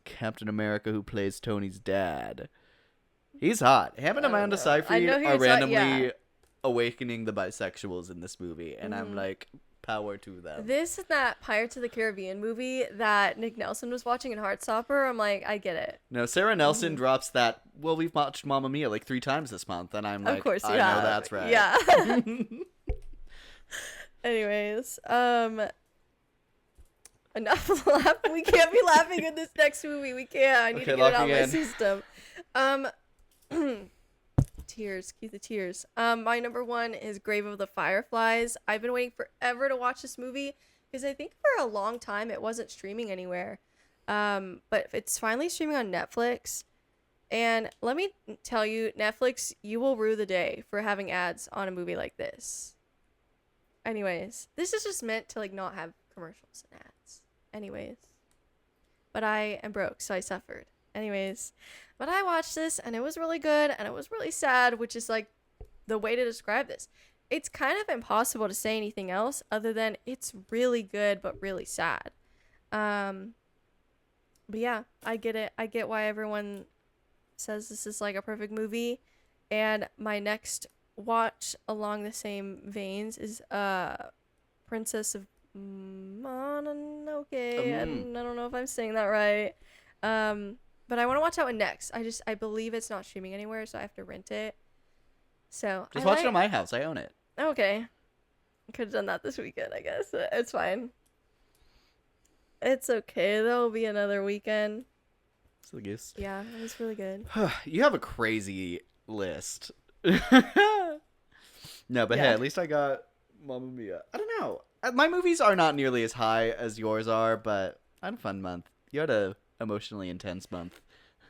Speaker 5: Captain America who plays Tony's dad. He's hot. Him and
Speaker 6: I don't
Speaker 5: Amanda
Speaker 6: know. I
Speaker 5: Seyfried
Speaker 6: know who
Speaker 5: are
Speaker 6: you're
Speaker 5: randomly
Speaker 6: yeah.
Speaker 5: awakening the bisexuals in this movie, and I'm like, power to them.
Speaker 6: This is that Pirates of the Caribbean movie that Nick Nelson was watching in Heartstopper. I'm like, I get it.
Speaker 5: No, Sarah Nelson drops that, well, we've watched Mamma Mia like 3 times this month, and I'm like,
Speaker 6: Of course you
Speaker 5: I
Speaker 6: have.
Speaker 5: know that's right.
Speaker 6: Yeah. Anyways, enough laughing. We can't be laughing in this next movie. We can't. I need
Speaker 5: Okay,
Speaker 6: to get it out
Speaker 5: locking
Speaker 6: of my
Speaker 5: in.
Speaker 6: system. Tears. Cue the tears. My number 1 is Grave of the Fireflies. I've been waiting forever to watch this movie because I think for a long time it wasn't streaming anywhere. But it's finally streaming on Netflix. And let me tell you, Netflix, you will rue the day for having ads on a movie like this. Anyways, this is just meant to like not have commercials and ads. Anyways. But I am broke, so I suffered. Anyways. But I watched this and it was really good and it was really sad, which is like the way to describe this. It's kind of impossible to say anything else other than it's really good but really sad. But yeah, I get it. I get why everyone says this is like a perfect movie. And my next watch along the same veins is Princess of Mononoke. I don't know if I'm saying that right. But I want to watch that one next. I believe it's not streaming anywhere, so I have to rent it. So
Speaker 5: Just watch it at my house. I own it.
Speaker 6: Okay. Could have done that this weekend, I guess. It's fine. It's okay. There'll be another weekend.
Speaker 5: Silly goose.
Speaker 6: Yeah, it was really good.
Speaker 5: You have a crazy list. No, but hey,
Speaker 6: Yeah.
Speaker 5: at least I got Mamma Mia. I don't know. My movies are not nearly as high as yours are, but I had a fun month. You had a emotionally intense month.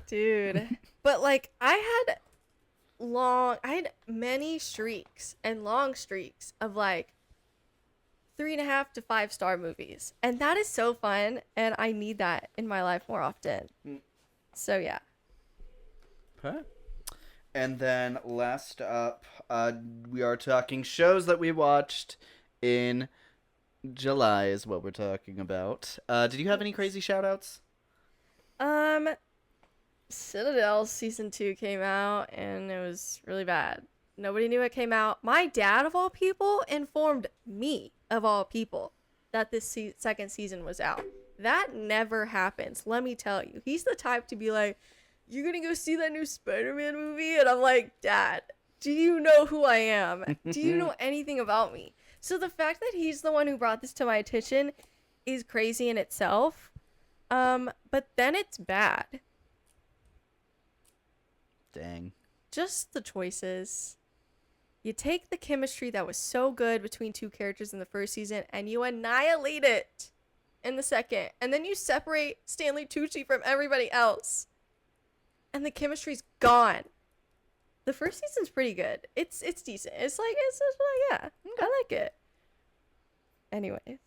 Speaker 6: Dude. But like I had many streaks and long streaks of like 3.5 to 5 star movies. And that is so fun. And I need that in my life more often. So yeah.
Speaker 5: Okay. And then last up, we are talking shows that we watched in July is what we're talking about. Did you have any crazy shout outs?
Speaker 6: Citadel season 2 came out and it was really bad. Nobody knew it came out. My dad, of all people, informed me, of all people, that this second season was out. That never happens, let me tell you. He's the type to be like, "You're gonna go see that new Spider-Man movie?" And I'm like, "Dad, do you know who I am? Do you know anything about me?" So the fact that he's the one who brought this to my attention is crazy in itself. But then it's bad.
Speaker 5: Dang.
Speaker 6: Just the choices. You take the chemistry that was so good between two characters in the first season and you annihilate it in the second. And then you separate Stanley Tucci from everybody else. And the chemistry's gone. The first season's pretty good. It's decent. It's like, yeah, I like it. Anyways.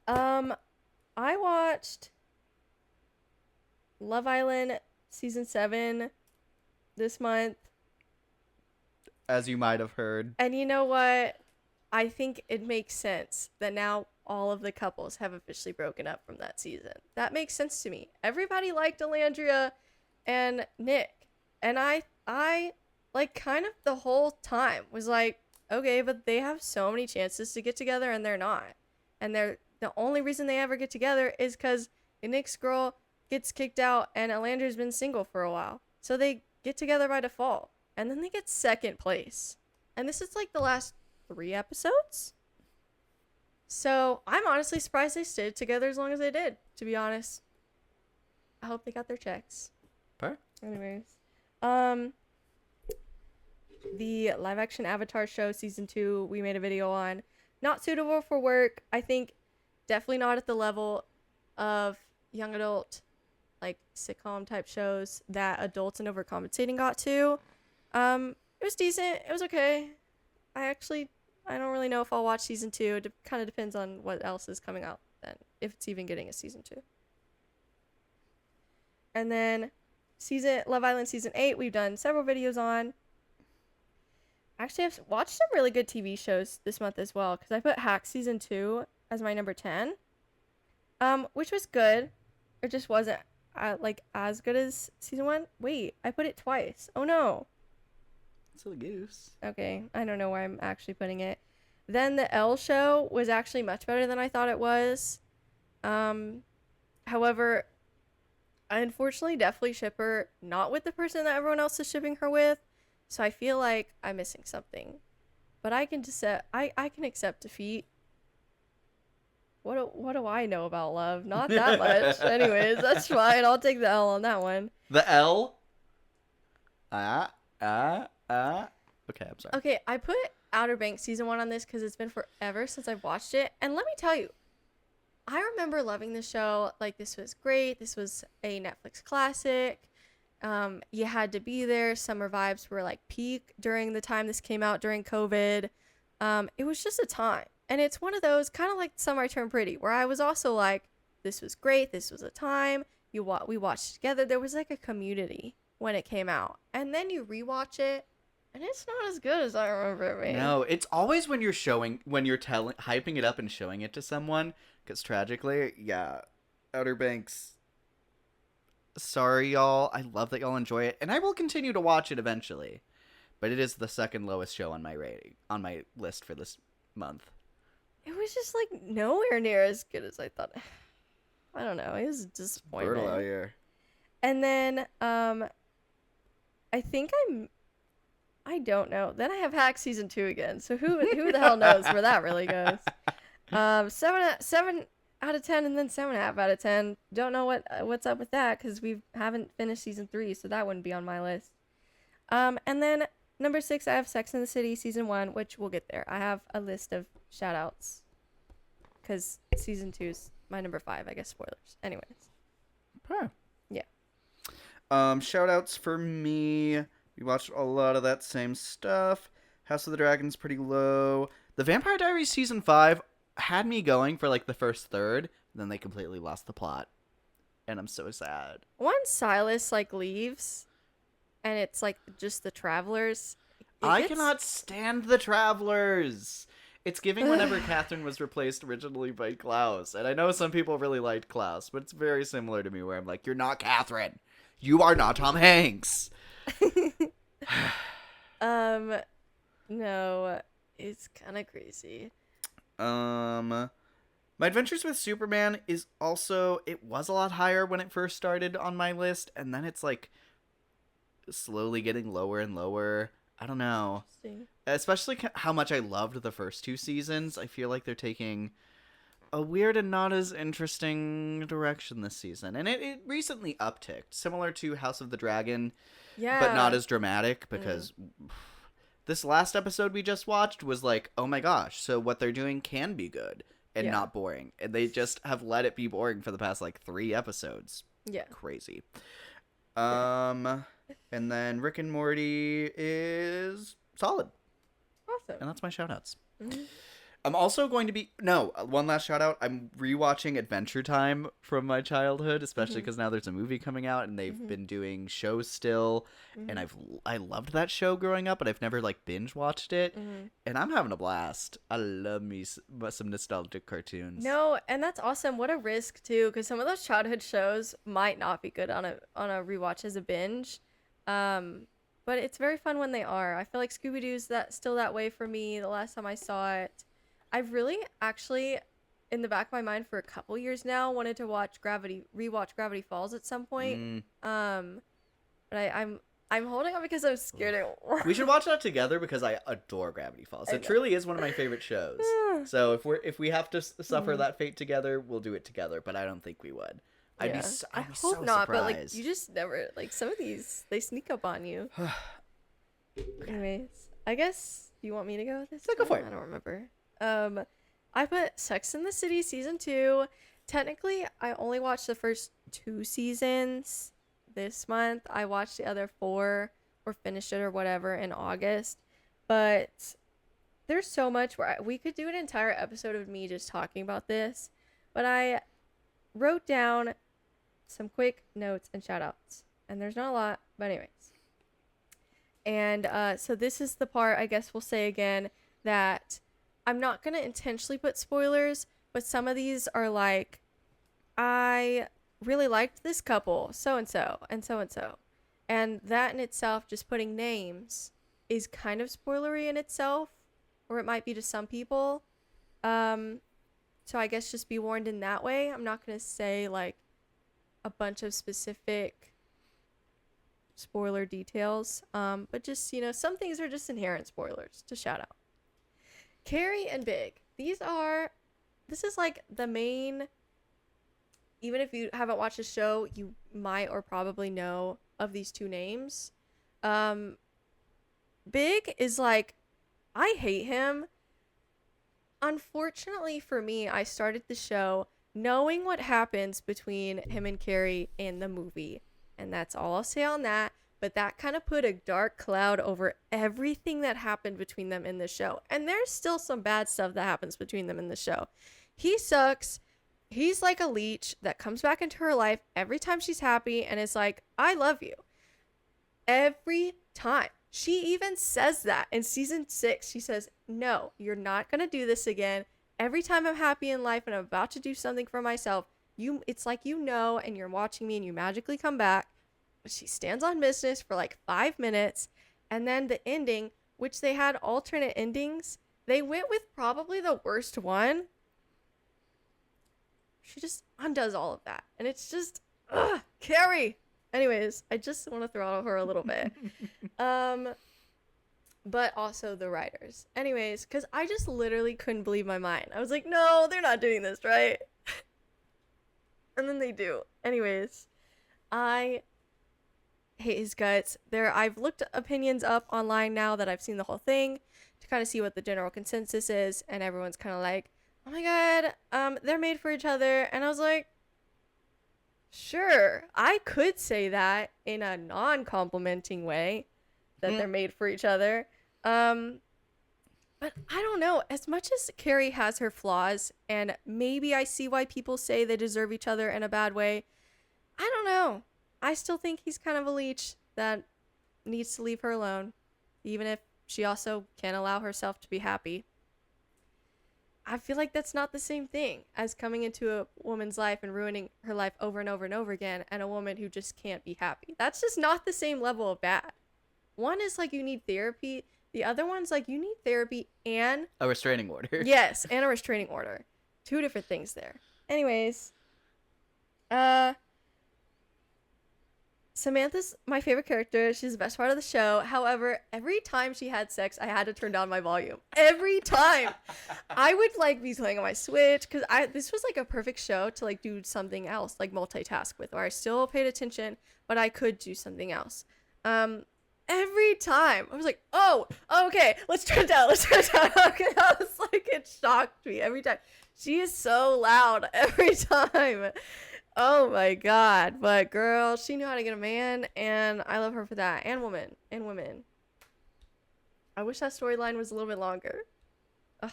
Speaker 6: I watched Love Island season 7 this month.
Speaker 5: As you might have heard.
Speaker 6: And you know what? I think it makes sense that now all of the couples have officially broken up from that season. That makes sense to me. Everybody liked Alandria and Nick. And I like kind of the whole time was like, okay, but they have so many chances to get together and they're not. And the only reason they ever get together is because Nick's girl gets kicked out and Alandria's been single for a while. So they get together by default. And then they get second place. And this is like the last 3 episodes. So I'm honestly surprised they stayed together as long as they did, to be honest. I hope they got their checks.
Speaker 5: Fair.
Speaker 6: Anyways. The live action Avatar show season 2 we made a video on. Not suitable for work. I think definitely not at the level of young adult, like sitcom type shows that Adults and Overcompensating got to. It was decent. It was okay. I don't really know if I'll watch season 2. It kind of depends on what else is coming out then, if it's even getting a season 2. And then Love Island season 8, we've done several videos on. Actually, I've watched some really good TV shows this month as well, because I put Hack season 2 as my number 10, which was good. It just wasn't like as good as season 1. Wait, I put it twice. Oh no.
Speaker 5: Silly goose.
Speaker 6: Okay, I don't know where I'm actually putting it. Then the Elle show was actually much better than I thought it was. However, I unfortunately definitely ship her not with the person that everyone else is shipping her with. So I feel like I'm missing something. But I can I can accept defeat. What do I know about love? Not that much. Anyways, that's fine. I'll take the L on that one.
Speaker 5: The L? Okay, I'm sorry.
Speaker 6: Okay, I put Outer Banks season 1 on this because it's been forever since I've watched it. And let me tell you, I remember loving the show. Like, this was great. This was a Netflix classic. You had to be there. Summer vibes were like peak during the time this came out during COVID. It was just a time. And it's one of those kind of like Summer I Turned Pretty, where I was also like, this was great. This was a time. We watched together. There was like a community when it came out. And then you rewatch it, and it's not as good as I remember it being.
Speaker 5: No, it's always when you're hyping it up and showing it to someone. Because tragically, yeah, Outer Banks. Sorry, y'all. I love that y'all enjoy it, and I will continue to watch it eventually. But it is the second lowest show on my list for this month.
Speaker 6: It was just like nowhere near as good as I thought. I don't know. It was disappointing.
Speaker 5: Brutal out here.
Speaker 6: And then I think I don't know. Then I have Hack season 2 again. So who the hell knows where that really goes? 7 out of 10 and then 7.5 out of 10. Don't know what's up with that because we haven't finished season 3, so that wouldn't be on my list. And then number 6, I have Sex and the City season 1, which we'll get there. I have a list of shout outs because season 2 is my number 5. I guess spoilers. Anyways.
Speaker 5: Huh.
Speaker 6: Yeah.
Speaker 5: Shout outs for me. We watched a lot of that same stuff. House of the Dragon's pretty low. The Vampire Diaries season 5 had me going for like the first third, then they completely lost the plot. And I'm so sad.
Speaker 6: Once Silas like leaves and it's like just the travelers.
Speaker 5: I cannot stand the Travelers. It's giving whenever Catherine was replaced originally by Klaus. And I know some people really liked Klaus, but it's very similar to me where I'm like, you're not Catherine. You are not Tom Hanks.
Speaker 6: No, it's kind of crazy.
Speaker 5: My Adventures with Superman is also, it was a lot higher when it first started on my list, and then it's like slowly getting lower and lower. I don't know. Especially how much I loved the first 2 seasons. I feel like they're taking a weird and not as interesting direction this season. And it recently upticked, similar to House of the Dragon,
Speaker 6: Yeah.
Speaker 5: but not as dramatic because this last episode we just watched was like, oh my gosh, so what they're doing can be good and
Speaker 6: Yeah.
Speaker 5: not boring. And they just have let it be boring for the past like 3 episodes.
Speaker 6: Yeah.
Speaker 5: Crazy. And then Rick and Morty is solid.
Speaker 6: Awesome.
Speaker 5: And that's my shout outs.
Speaker 6: Mhm.
Speaker 5: I'm also going to be one last shout out. I'm rewatching Adventure Time from my childhood, especially because now there's a movie coming out and they've been doing shows still. And I loved that show growing up, but I've never like binge watched it. And I'm having a blast. I love me some nostalgic cartoons.
Speaker 6: No, and that's awesome. What a risk too, because some of those childhood shows might not be good on a rewatch as a binge. But it's very fun when they are. I feel like Scooby-Doo's still that way for me. The last time I saw it, I've really actually, in the back of my mind for a couple years now, wanted to rewatch Gravity Falls at some point. But I'm holding on because I'm scared.
Speaker 5: We should watch that together because I adore Gravity Falls. It truly is one of my favorite shows. So if we have to suffer that fate together, we'll do it together. But I don't think we would. I'd be so
Speaker 6: not,
Speaker 5: surprised.
Speaker 6: but like you just never like some of these they sneak up on you. Anyways, I guess you want me to go with this?
Speaker 5: Yeah, go for it.
Speaker 6: I don't remember. I put Sex and the City season 2. Technically, I only watched the first 2 seasons this month. I watched the other 4 or finished it or whatever in August. But there's so much where we could do an entire episode of me just talking about this. But I wrote down some quick notes and shout outs. And there's not a lot, but anyways. And so this is the part I guess we'll say again that I'm not going to intentionally put spoilers, but some of these are like, I really liked this couple, so-and-so, and so-and-so. And that in itself, just putting names, is kind of spoilery in itself, or it might be to some people. So I guess just be warned in that way. I'm not going to say like a bunch of specific spoiler details, but just, some things are just inherent spoilers to shout out. Carrie and Big. This is like the main, even if you haven't watched the show, you might or probably know of these 2 names. Big is like, I hate him. Unfortunately for me, I started the show knowing what happens between him and Carrie in the movie, and that's all I'll say on that. But that kind of put a dark cloud over everything that happened between them in the show. And there's still some bad stuff that happens between them in the show. He sucks. He's like a leech that comes back into her life every time she's happy and is like, I love you. Every time. She even says that in season 6. She says, no, you're not going to do this again. Every time I'm happy in life and I'm about to do something for myself, it's like and you're watching me and you magically come back. But she stands on business for like 5 minutes. And then the ending, which they had alternate endings, they went with probably the worst one. She just undoes all of that. And it's just, ugh, Carrie. Anyways, I just want to throttle her a little bit. But also the writers. Anyways, because I just literally couldn't believe my mind. I was like, no, they're not doing this, right? And then they do. Anyways, I hate his guts. I've looked opinions up online now that I've seen the whole thing to kind of see what the general consensus is. And everyone's kind of like, oh my god, they're made for each other. And I was like, sure, I could say that in a non-complimenting way, that they're made for each other. But I don't know, as much as Carrie has her flaws, and maybe I see why people say they deserve each other in a bad way, I don't know. I still think he's kind of a leech that needs to leave her alone, even if she also can't allow herself to be happy. I feel like that's not the same thing as coming into a woman's life and ruining her life over and over and over again, and a woman who just can't be happy. That's just not the same level of bad. One is like you need therapy. The other one's like you need therapy and
Speaker 5: A restraining order.
Speaker 6: yes, and a restraining order. 2 different things there. Anyways, Samantha's my favorite character. She's the best part of the show. However, every time she had sex, I had to turn down my volume. Every time. I would like be playing on my Switch because this was like a perfect show to like do something else, like multitask with, where I still paid attention, but I could do something else. Every time I was like, oh, okay, let's turn it down. Okay, I was like, it shocked me every time. She is so loud every time. Oh my god. But girl, she knew how to get a man, and I love her for that. And women. I wish that storyline was a little bit longer. Ugh.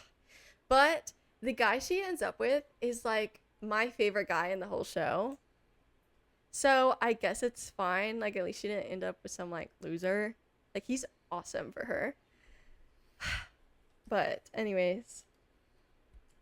Speaker 6: But the guy she ends up with is like my favorite guy in the whole show. So I guess it's fine. Like, at least she didn't end up with some like loser. Like, he's awesome for her. But anyways.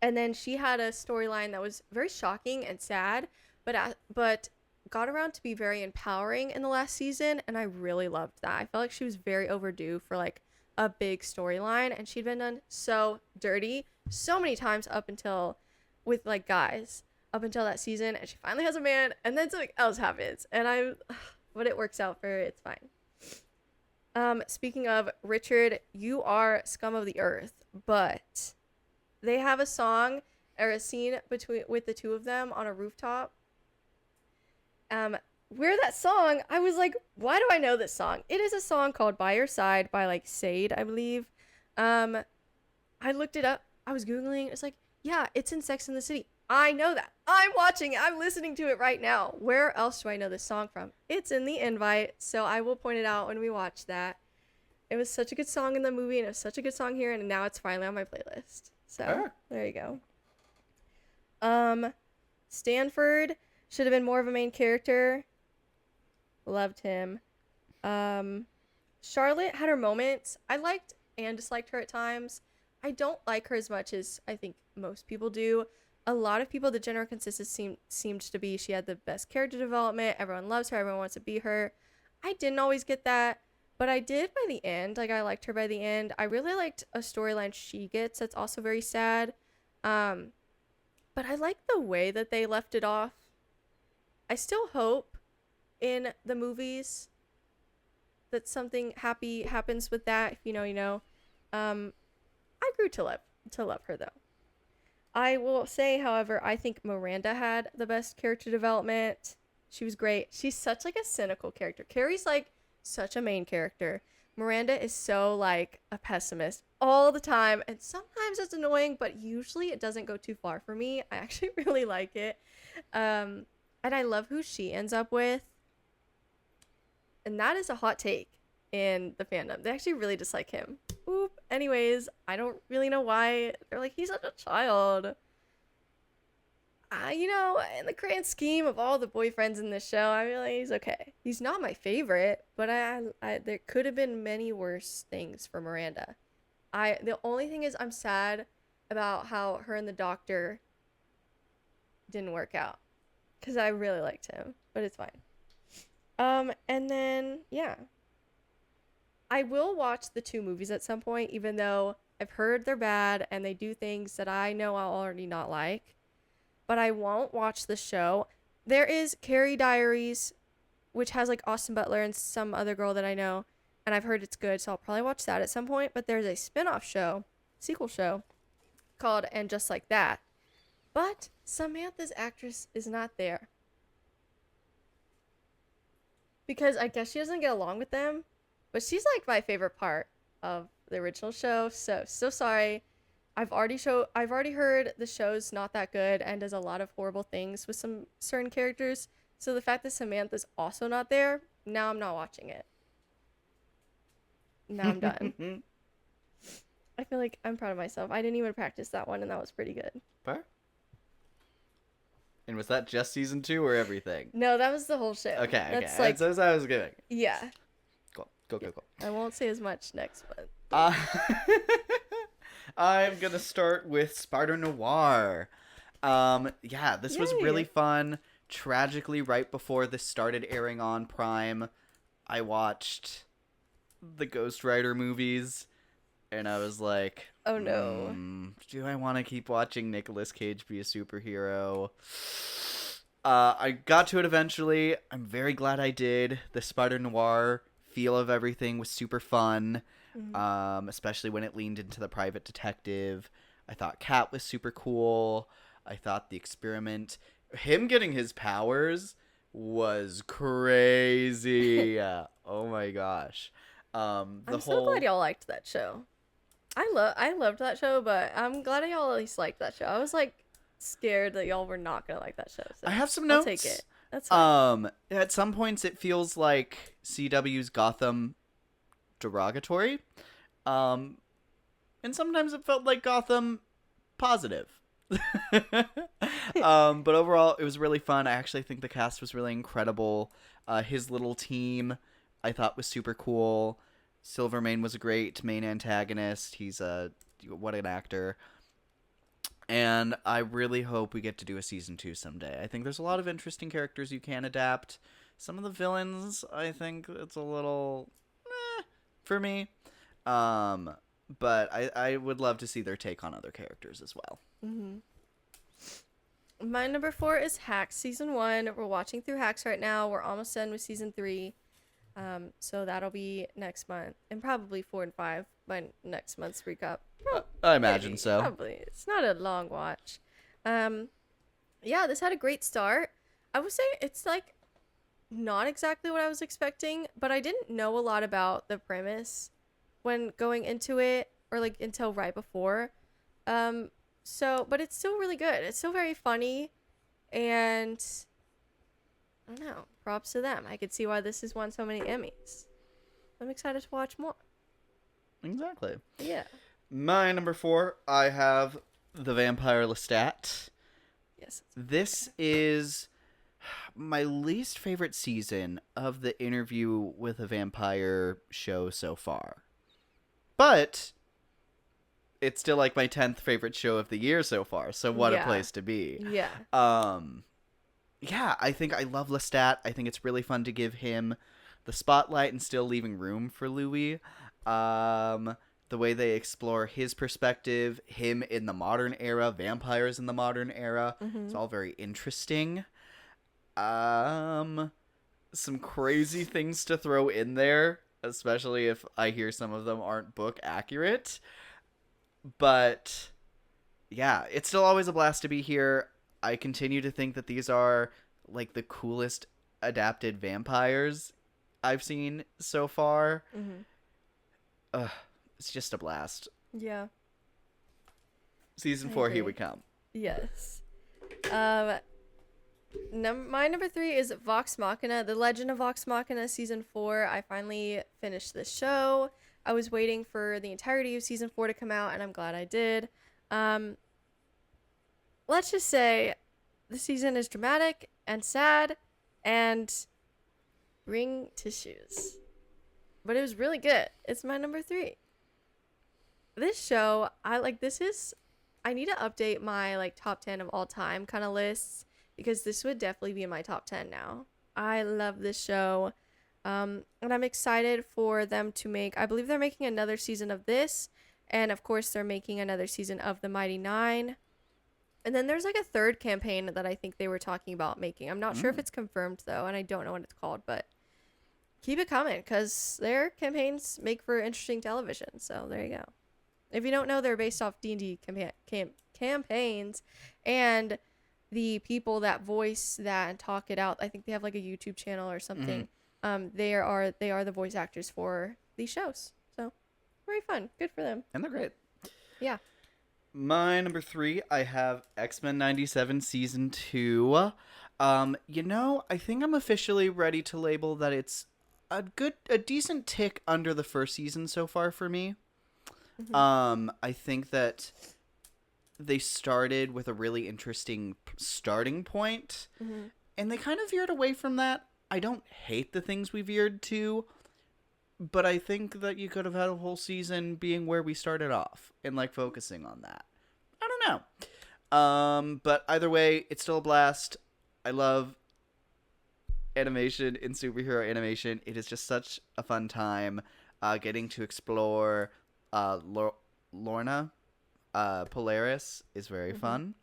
Speaker 6: And then she had a storyline that was very shocking and sad, but got around to be very empowering in the last season, and I really loved that. I felt like she was very overdue for like a big storyline, and she'd been done so dirty so many times up until with like guys up until that season, and she finally has a man, and then something else happens, and but it works out for her. It's fine. Speaking of Richard, you are scum of the earth, but they have a song or a scene with the two of them on a rooftop. Where that song, I was like, why do I know this song? It is a song called By Your Side by like Sade, I believe. I looked it up. I was Googling. It's like, yeah, it's in Sex and the City. I know that. I'm watching it. I'm listening to it right now. Where else do I know this song from? It's in the invite, so I will point it out when we watch that. It was such a good song in the movie, and it was such a good song here, and now it's finally on my playlist. So, there you go. Stanford should have been more of a main character. Loved him. Charlotte had her moments. I liked and disliked her at times. I don't like her as much as I think most people do. A lot of people, the general consensus seemed to be she had the best character development. Everyone loves her. Everyone wants to be her. I didn't always get that, but I did by the end. Like, I liked her by the end. I really liked a storyline she gets that's also very sad. But I like the way that they left it off. I still hope in the movies that something happy happens with that. If you know, you know. I grew to love her though. I will say, however, I think Miranda had the best character development. She was great. She's such like a cynical character. Carrie's like such a main character. Miranda is so like a pessimist. all the time, and sometimes it's annoying, but usually it doesn't go too far for me. I actually really like it. And I love who she ends up with. And that is a hot take in the fandom. They actually really dislike him. Oop. Anyways, I don't really know why. They're like, he's such a child. You know, in the grand scheme of all the boyfriends in this show, I feel like he's okay. He's not my favorite, but I there could have been many worse things for Miranda. The only thing is I'm sad about how her and the doctor didn't work out, because I really liked him, but it's fine. And then, yeah. I will watch the 2 movies at some point, even though I've heard they're bad and they do things that I know I'll already not like. But I won't watch the show. There is Carrie Diaries, which has like Austin Butler and some other girl that I know, and I've heard it's good, so I'll probably watch that at some point. But there's a spin-off show, sequel show, called And Just Like That. But Samantha's actress is not there. Because I guess she doesn't get along with them. But she's like my favorite part of the original show. So sorry. I've already heard the show's not that good and does a lot of horrible things with some certain characters. So the fact that Samantha's also not there, now I'm not watching it. Now I'm done. I feel like I'm proud of myself. I didn't even practice that one, and that was pretty good.
Speaker 5: Fair. And was that just season 2 or everything?
Speaker 6: No, that was the whole show.
Speaker 5: Okay,
Speaker 6: That's
Speaker 5: okay.
Speaker 6: like,
Speaker 5: That's what I was getting.
Speaker 6: yeah.
Speaker 5: Cool. Cool.
Speaker 6: I won't say as much next month.
Speaker 5: I'm gonna start with Spider Noir. Yeah, this was
Speaker 6: Yay.
Speaker 5: really fun. Tragically, right before this started airing on Prime, I watched the Ghost Rider movies, and I was like,
Speaker 6: Oh no.
Speaker 5: do I want to keep watching Nicolas Cage be a superhero? I got to it eventually. I'm very glad I did. The Spider Noir feel of everything was super fun. Especially when it leaned into the private detective. I thought Cat was super cool. I thought the experiment, him getting his powers, was crazy. Oh my gosh.
Speaker 6: I'm so glad y'all liked that show. I loved that show, but I'm glad y'all at least liked that show. I was like scared that y'all were not gonna like that show. So
Speaker 5: I have some
Speaker 6: I'll
Speaker 5: notes.
Speaker 6: take it. That's fine.
Speaker 5: At some points it feels like CW's Gotham derogatory. And sometimes it felt like Gotham positive. But overall it was really fun. I actually think the cast was really incredible. His little team I thought was super cool. Silvermane was a great main antagonist. He's what an actor. And I really hope we get to do a season 2 someday. I think there's a lot of interesting characters you can adapt. Some of the villains, I think it's a little for me. But I would love to see their take on other characters as well.
Speaker 6: My number 4 is Hacks season 1. We're watching through Hacks right now. We're almost done with season 3. So that'll be next month, and probably 4 and 5 by next month's recap.
Speaker 5: I imagine
Speaker 6: Maybe,
Speaker 5: so.
Speaker 6: Probably. It's not a long watch. Yeah, this had a great start. I would say it's like not exactly what I was expecting, but I didn't know a lot about the premise when going into it, or like until right before. But it's still really good. It's still very funny, and I don't know. Props to them. I could see why this has won so many Emmys. I'm excited to watch more.
Speaker 5: Exactly.
Speaker 6: Yeah.
Speaker 5: My number 4, I have The Vampire Lestat.
Speaker 6: Yes.
Speaker 5: This is my least favorite season of the Interview with a Vampire show so far. But it's still like my 10th favorite show of the year so far, so what a place to be.
Speaker 6: Yeah.
Speaker 5: Yeah, I think I love Lestat. I think it's really fun to give him the spotlight and still leaving room for Louis. The way they explore his perspective, him in the modern era, vampires in the modern era. It's all very interesting. Some crazy things to throw in there, especially if I hear some of them aren't book accurate. But yeah, it's still always a blast to be here. I continue to think that these are like the coolest adapted vampires I've seen so far. It's just a blast.
Speaker 6: Yeah.
Speaker 5: Season
Speaker 6: I
Speaker 5: 4, here
Speaker 6: agree.
Speaker 5: we come.
Speaker 6: Yes. My number 3 is Vox Machina, The Legend of Vox Machina season 4. I finally finished this show. I was waiting for the entirety of season 4 to come out, and I'm glad I did. Let's just say the season is dramatic and sad and bring tissues. But it was really good. It's my number 3. This show, I need to update my like top 10 of all time kind of lists, because this would definitely be in my top 10 now. I love this show. And I'm excited for them to make, I believe they're making another season of this. And of course they're making another season of The Mighty Nine. And then there's like a third campaign that I think they were talking about making. I'm not sure if it's confirmed though, and I don't know what it's called, but keep it coming because their campaigns make for interesting television. So there you go. If you don't know, they're based off D&D campaigns, and the people that voice that and talk it out, I think they have like a YouTube channel or something. They are the voice actors for these shows. So very fun. Good for them.
Speaker 5: And they're great.
Speaker 6: Yeah.
Speaker 5: My number 3, I have X-Men 97 Season 2. I think I'm officially ready to label that it's a decent tick under the first season so far for me. I think that they started with a really interesting starting point, and they kind of veered away from that. I don't hate the things we veered to, but I think that you could have had a whole season being where we started off and like focusing on that. I don't know. But either way, it's still a blast. I love animation and superhero animation. It is just such a fun time getting to explore Lorna Polaris is very fun.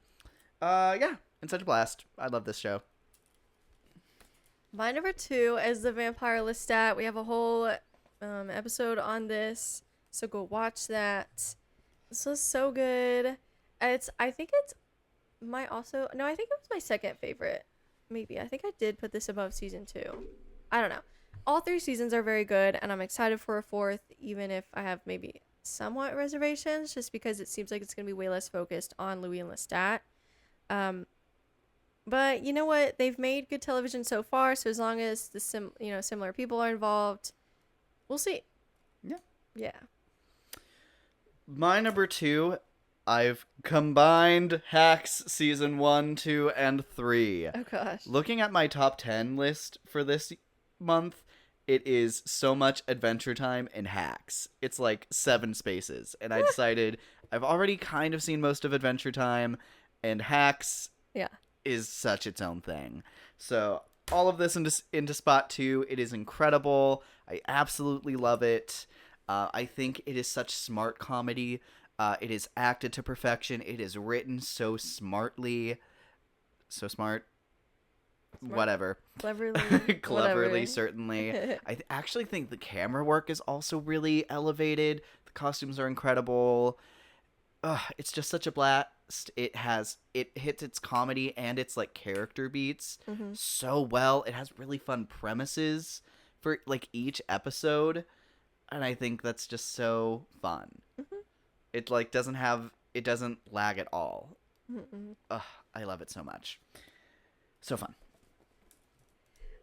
Speaker 5: Yeah, it's such a blast. I love this show.
Speaker 6: My number 2 is the Vampire Lestat. We have a whole episode on this, so go watch that. This was so good. I think it was my second favorite. Maybe. I think I did put this above season 2. I don't know. All 3 seasons are very good, and I'm excited for a 4th, even if I have maybe somewhat reservations, just because it seems like it's going to be way less focused on Louis and Lestat. But you know what? They've made good television so far, so as long as the similar people are involved, we'll see.
Speaker 5: Yeah.
Speaker 6: Yeah.
Speaker 5: My number 2, I've combined Hacks Season 1, 2, and 3.
Speaker 6: Oh gosh.
Speaker 5: Looking at my top 10 list for this month, it is so much Adventure Time and Hacks. It's like 7 spaces. And I decided I've already kind of seen most of Adventure Time, and Hacks is such its own thing. So all of this into spot 2. It is incredible. I absolutely love it. I think it is such smart comedy. It is acted to perfection. It is written so smartly. So smart. Whatever.
Speaker 6: Cleverly.
Speaker 5: Cleverly,
Speaker 6: whatever.
Speaker 5: Certainly. I actually think the camera work is also really elevated. The costumes are incredible. It's just such a blast. It hits its comedy and its like character beats so well. It has really fun premises for like each episode, and I think that's just so fun. It like doesn't lag at all. I love it so much. So fun.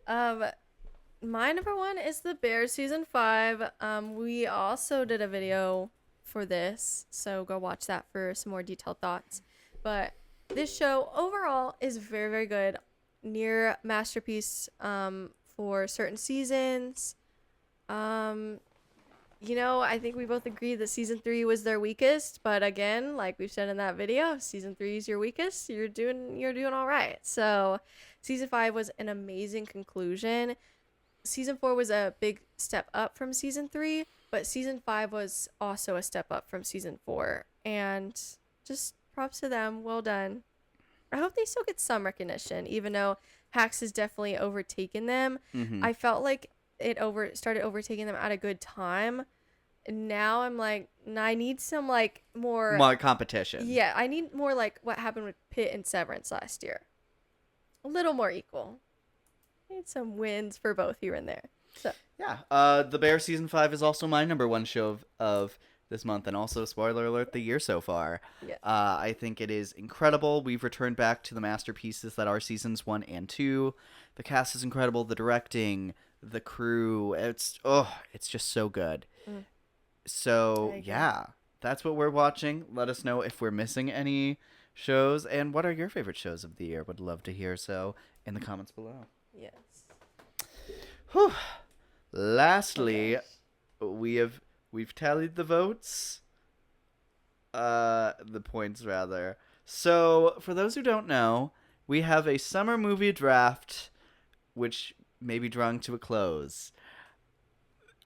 Speaker 6: My number 1 is The Bear season 5. We also did a video for this, so go watch that for some more detailed thoughts. But this show overall is very, very good. Near masterpiece for certain seasons. I think we both agree that season 3 was their weakest, but again, like we've said in that video, season 3 is your weakest. You're doing all right. So season 5 was an amazing conclusion. Season 4 was a big step up from season 3, but season 5 was also a step up from season 4, and just props to them. Well done. I hope they still get some recognition, even though Hacks has definitely overtaken them. I felt like it started overtaking them at a good time. And now I'm like, I need some like more
Speaker 5: competition.
Speaker 6: Yeah, I need more like what happened with Pitt and Severance last year. A little more equal. I need some wins for both here and there. So
Speaker 5: yeah, The Bear season 5 is also my number 1 show of this month, and also, spoiler alert, the year so far.
Speaker 6: Yes.
Speaker 5: I think it is incredible. We've returned back to the masterpieces that are seasons 1 and 2. The cast is incredible. The directing, the crew, it's just so good. So,
Speaker 6: I agree.
Speaker 5: yeah, that's what we're watching. Let us know if we're missing any shows, and what are your favorite shows of the year? Would love to hear so in the comments below.
Speaker 6: Yes.
Speaker 5: Whew. Lastly, we've tallied the votes. The points rather. So, for those who don't know, we have a summer movie draft which may be drawing to a close.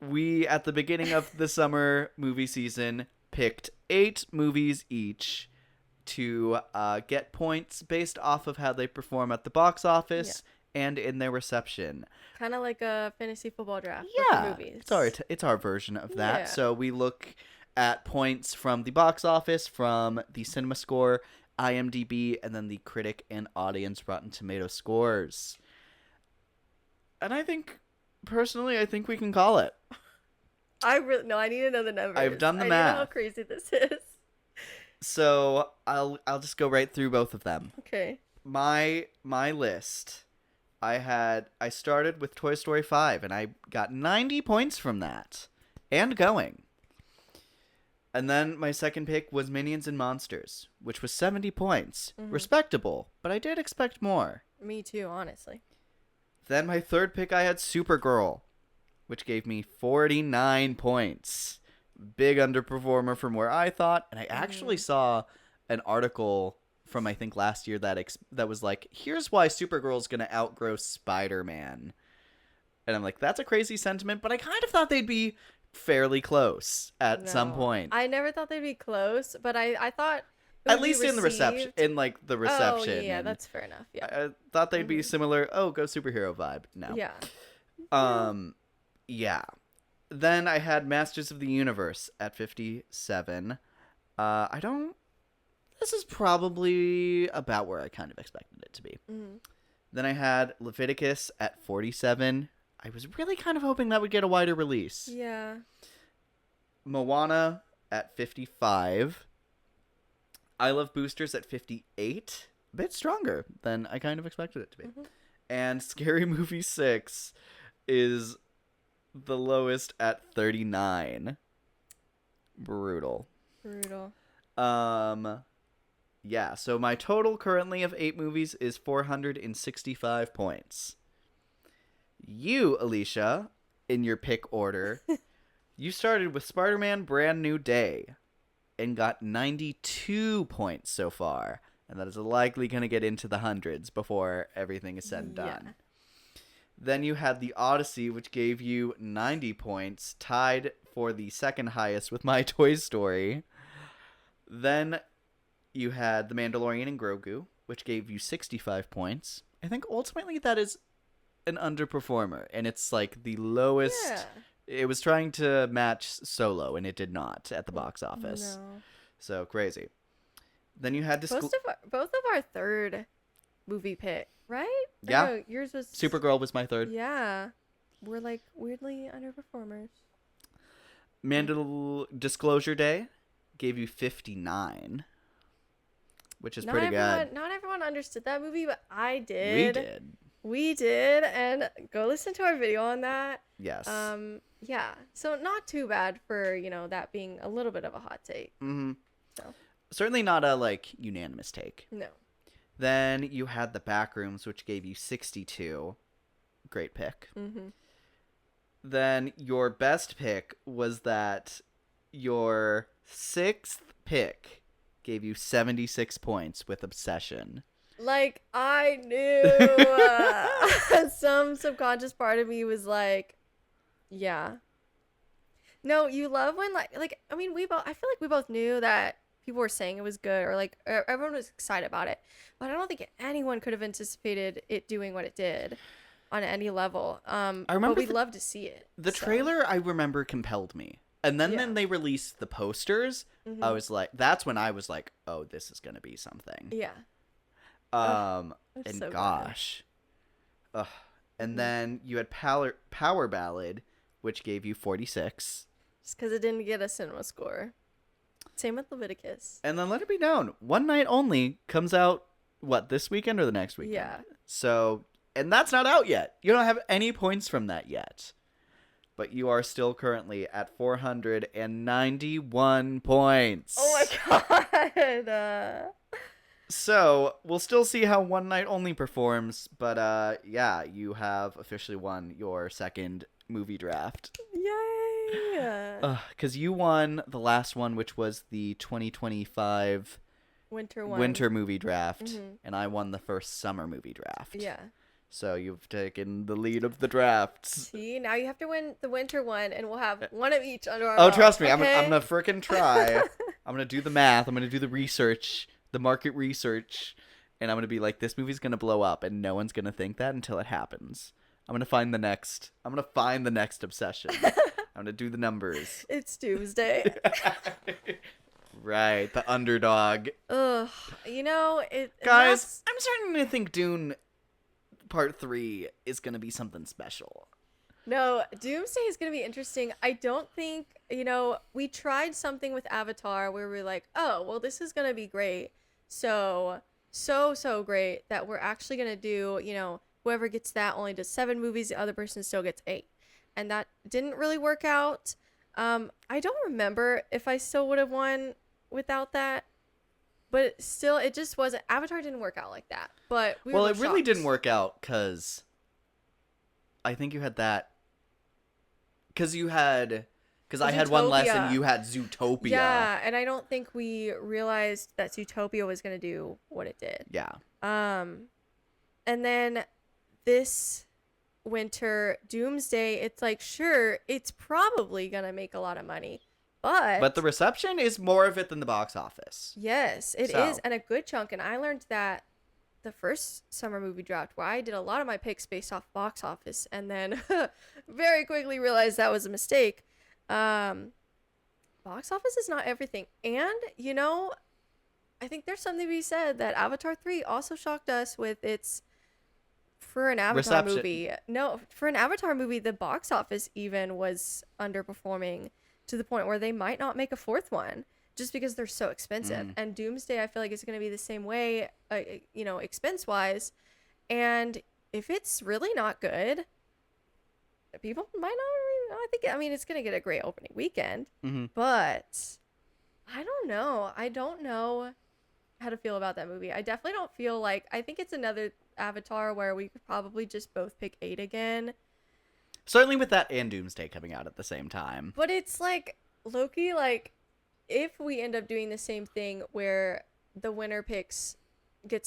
Speaker 5: We, at the beginning of the summer movie season, picked 8 movies each to get points based off of how they perform at the box office and in their reception.
Speaker 6: Kind of like a fantasy football draft. but for movies.
Speaker 5: It's our version of that.
Speaker 6: Yeah.
Speaker 5: So we look at points from the box office, from the Cinema Score, IMDb, and then the critic and audience Rotten Tomato scores. And I think we can call it.
Speaker 6: I need to know the numbers.
Speaker 5: I've done the
Speaker 6: I need to know how
Speaker 5: math.
Speaker 6: crazy this is.
Speaker 5: So I'll just go right through both of them.
Speaker 6: Okay.
Speaker 5: My list. I started with Toy Story 5 and I got 90 points from that. And going. And then my second pick was Minions and Monsters, which was 70 points. Respectable, but I did expect more.
Speaker 6: Me too, honestly.
Speaker 5: Then my third pick I had Supergirl, which gave me 49 points. Big underperformer from where I thought, and I actually saw an article from I think last year that was like, here's why Supergirl's gonna outgrow Spider-Man. And I'm like, that's a crazy sentiment, but I kind of thought they'd be fairly close at some
Speaker 6: No.
Speaker 5: point.
Speaker 6: I never thought they'd be close, but I thought it
Speaker 5: At
Speaker 6: would be
Speaker 5: least in the reception,
Speaker 6: received-
Speaker 5: in like the reception.
Speaker 6: Oh yeah,
Speaker 5: and
Speaker 6: that's fair enough. Yeah.
Speaker 5: I thought they'd be similar. Oh, go superhero vibe. No.
Speaker 6: Yeah.
Speaker 5: Yeah. Then I had Masters of the Universe at 57. This is probably about where I kind of expected it to be. Then I had Leviticus at 47. I was really kind of hoping that would get a wider release.
Speaker 6: Yeah.
Speaker 5: Moana at 55. I Love Boosters at 58. A bit stronger than I kind of expected it to be. And Scary Movie 6 is the lowest at 39. Brutal. Yeah, so my total currently of 8 movies is 465 points. You, Alicia, in your pick order, you started with Spider-Man Brand New Day and got 92 points so far. And that is likely going to get into the hundreds before everything is said and done. Then you had The Odyssey, which gave you 90 points, tied for the second highest with My Toy Story. Then you had The Mandalorian and Grogu, which gave you 65 points. I think ultimately that is an underperformer, and it's like the lowest.
Speaker 6: Yeah.
Speaker 5: It was trying to match Solo, and it did not at the box office.
Speaker 6: No.
Speaker 5: So crazy. Then you had
Speaker 6: Both of our third movie pick, right?
Speaker 5: Yeah.
Speaker 6: No, yours was
Speaker 5: Supergirl was my third.
Speaker 6: Yeah. We're like weirdly underperformers.
Speaker 5: Disclosure Day gave you 59, which is pretty good.
Speaker 6: Not everyone understood that movie, but I did.
Speaker 5: We did.
Speaker 6: We did, and go listen to our video on that.
Speaker 5: Yes.
Speaker 6: Yeah. So not too bad for, that being a little bit of a hot take.
Speaker 5: Mm-hmm.
Speaker 6: So.
Speaker 5: Certainly not a, unanimous take.
Speaker 6: No.
Speaker 5: Then you had The Backrooms, which gave you 62. Great pick.
Speaker 6: Mm-hmm.
Speaker 5: Then your best pick was that your 6th pick gave you 76 points with Obsession.
Speaker 6: Like, I knew. Some subconscious part of me was like, yeah. No, you love when, I feel like we both knew that people were saying it was good, or everyone was excited about it, but I don't think anyone could have anticipated it doing what it did on any level.
Speaker 5: I remember
Speaker 6: but we'd love to see it.
Speaker 5: The
Speaker 6: so.
Speaker 5: trailer, I remember, compelled me. And then when they released the posters, I was like, that's when I was like, oh, this is going to be something.
Speaker 6: Yeah.
Speaker 5: And
Speaker 6: so glad.
Speaker 5: gosh. And then you had Power Ballad, which gave you 46.
Speaker 6: just because it didn't get a cinema score. Same with Leviticus.
Speaker 5: And then let it be known, One Night Only comes out, what, this weekend or the next weekend?
Speaker 6: Yeah.
Speaker 5: So, and that's not out yet. You don't have any points from that yet. But you are still currently at 491 points.
Speaker 6: Oh my god.
Speaker 5: So, we'll still see how One Night Only performs, but yeah, you have officially won your second movie draft.
Speaker 6: Yay.
Speaker 5: Because you won the last one, which was the 2025
Speaker 6: Winter one.
Speaker 5: winter movie draft,
Speaker 6: Mhm.
Speaker 5: and I won the first summer movie draft.
Speaker 6: Yeah.
Speaker 5: So you've taken the lead of the drafts.
Speaker 6: See, now you have to win the winter one, and we'll have one of each under our
Speaker 5: Oh,
Speaker 6: belt,
Speaker 5: trust me,
Speaker 6: okay?
Speaker 5: I'm gonna frickin' try. I'm gonna do the math. I'm gonna do the research, the market research, and I'm gonna be like, this movie's gonna blow up, and no one's gonna think that until it happens. I'm gonna find the next obsession. I'm gonna do the numbers.
Speaker 6: It's Tuesday.
Speaker 5: Right, the underdog.
Speaker 6: Ugh. You know,
Speaker 5: Guys, I'm starting to think Dune Part 3 is gonna be something special.
Speaker 6: No, Doomsday is going to be interesting. I don't think, we tried something with Avatar where we're like, oh, well, this is going to be great. So great that we're actually going to do, whoever gets that only does 7 movies, the other person still gets 8. And that didn't really work out. I don't remember if I still would have won without that. But still, it just wasn't. Avatar didn't work out like that. But we
Speaker 5: Well,
Speaker 6: were
Speaker 5: it really
Speaker 6: shocked.
Speaker 5: didn't work out because I think you had that. Because I had one less and
Speaker 6: Zootopia.
Speaker 5: you had Zootopia.
Speaker 6: Yeah, and I don't think we realized that Zootopia was going to do what it did.
Speaker 5: Yeah.
Speaker 6: And then this winter, Doomsday, it's like, sure, it's probably going to make a lot of money. But
Speaker 5: the reception is more of it than the box office.
Speaker 6: yes, it is,
Speaker 5: So.
Speaker 6: and a good chunk. And I learned that the first summer movie draft, where I did a lot of my picks based off box office, and then very quickly realized that was a mistake. Box office is not everything. And, I think there's something to be said that Avatar 3 also shocked us with its, for an Avatar
Speaker 5: Reception.
Speaker 6: movie. No, for an Avatar movie, the box office even was underperforming to the point where they might not make a fourth one just because they're so expensive. And Doomsday, I feel like it's going to be the same way, expense-wise. And if it's really not good, people might not. It's going to get a great opening weekend.
Speaker 5: Mm-hmm.
Speaker 6: But I don't know. I don't know how to feel about that movie. I definitely don't feel like. I think it's another Avatar where we could probably just both pick 8 again.
Speaker 5: Certainly with that and Doomsday coming out at the same time.
Speaker 6: But it's like, Loki, like, if we end up doing the same thing where the winner gets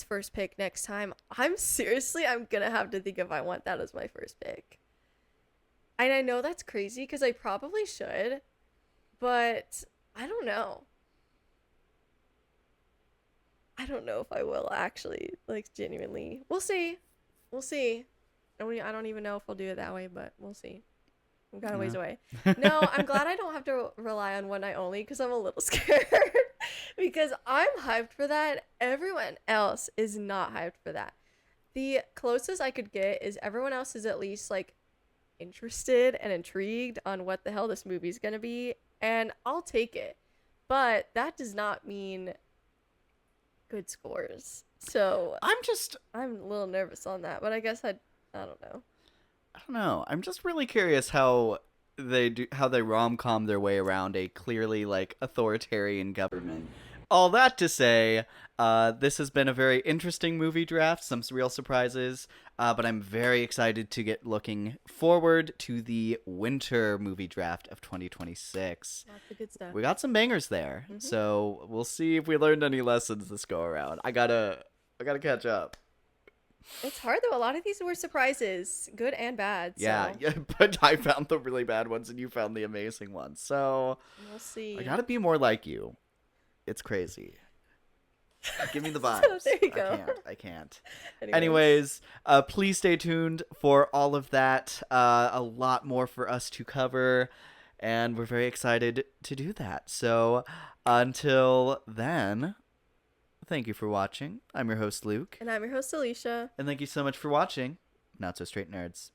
Speaker 6: first pick next time, I'm gonna have to think if I want that as my first pick. And I know that's crazy because I probably should, but I don't know. I don't know if I will actually, like, genuinely. We'll see. I don't even know if I'll do it that way, but we'll see. I'm kind of ways away. No, I'm glad I don't have to rely on One Night Only because I'm a little scared because I'm hyped for that. Everyone else is not hyped for that. The closest I could get is everyone else is at least, like, interested and intrigued on what the hell this movie's gonna be, and I'll take it. But that does not mean good scores. So I'm a little nervous on that, but I guess I don't know.
Speaker 5: I don't know. I'm just really curious how they rom-com their way around a clearly, like, authoritarian government. All that to say, this has been a very interesting movie draft, some real surprises, but I'm very excited to get looking forward to the winter movie draft of 2026.
Speaker 6: Lots of good stuff.
Speaker 5: We got some bangers there, so we'll see if we learned any lessons this go around. I gotta catch up.
Speaker 6: It's hard though. A lot of these were surprises, good and bad. So
Speaker 5: Yeah, but I found the really bad ones and you found the amazing ones. So
Speaker 6: we'll see.
Speaker 5: I gotta be more like you. It's crazy. Give me the vibes.
Speaker 6: So there you go.
Speaker 5: I can't.
Speaker 6: Anyways.
Speaker 5: Anyways, please stay tuned for all of that. A lot more for us to cover, and we're very excited to do that. So until then, thank you for watching. I'm your host, Luke.
Speaker 6: And I'm your host, Alicia.
Speaker 5: And thank you so much for watching Not So Straight Nerds.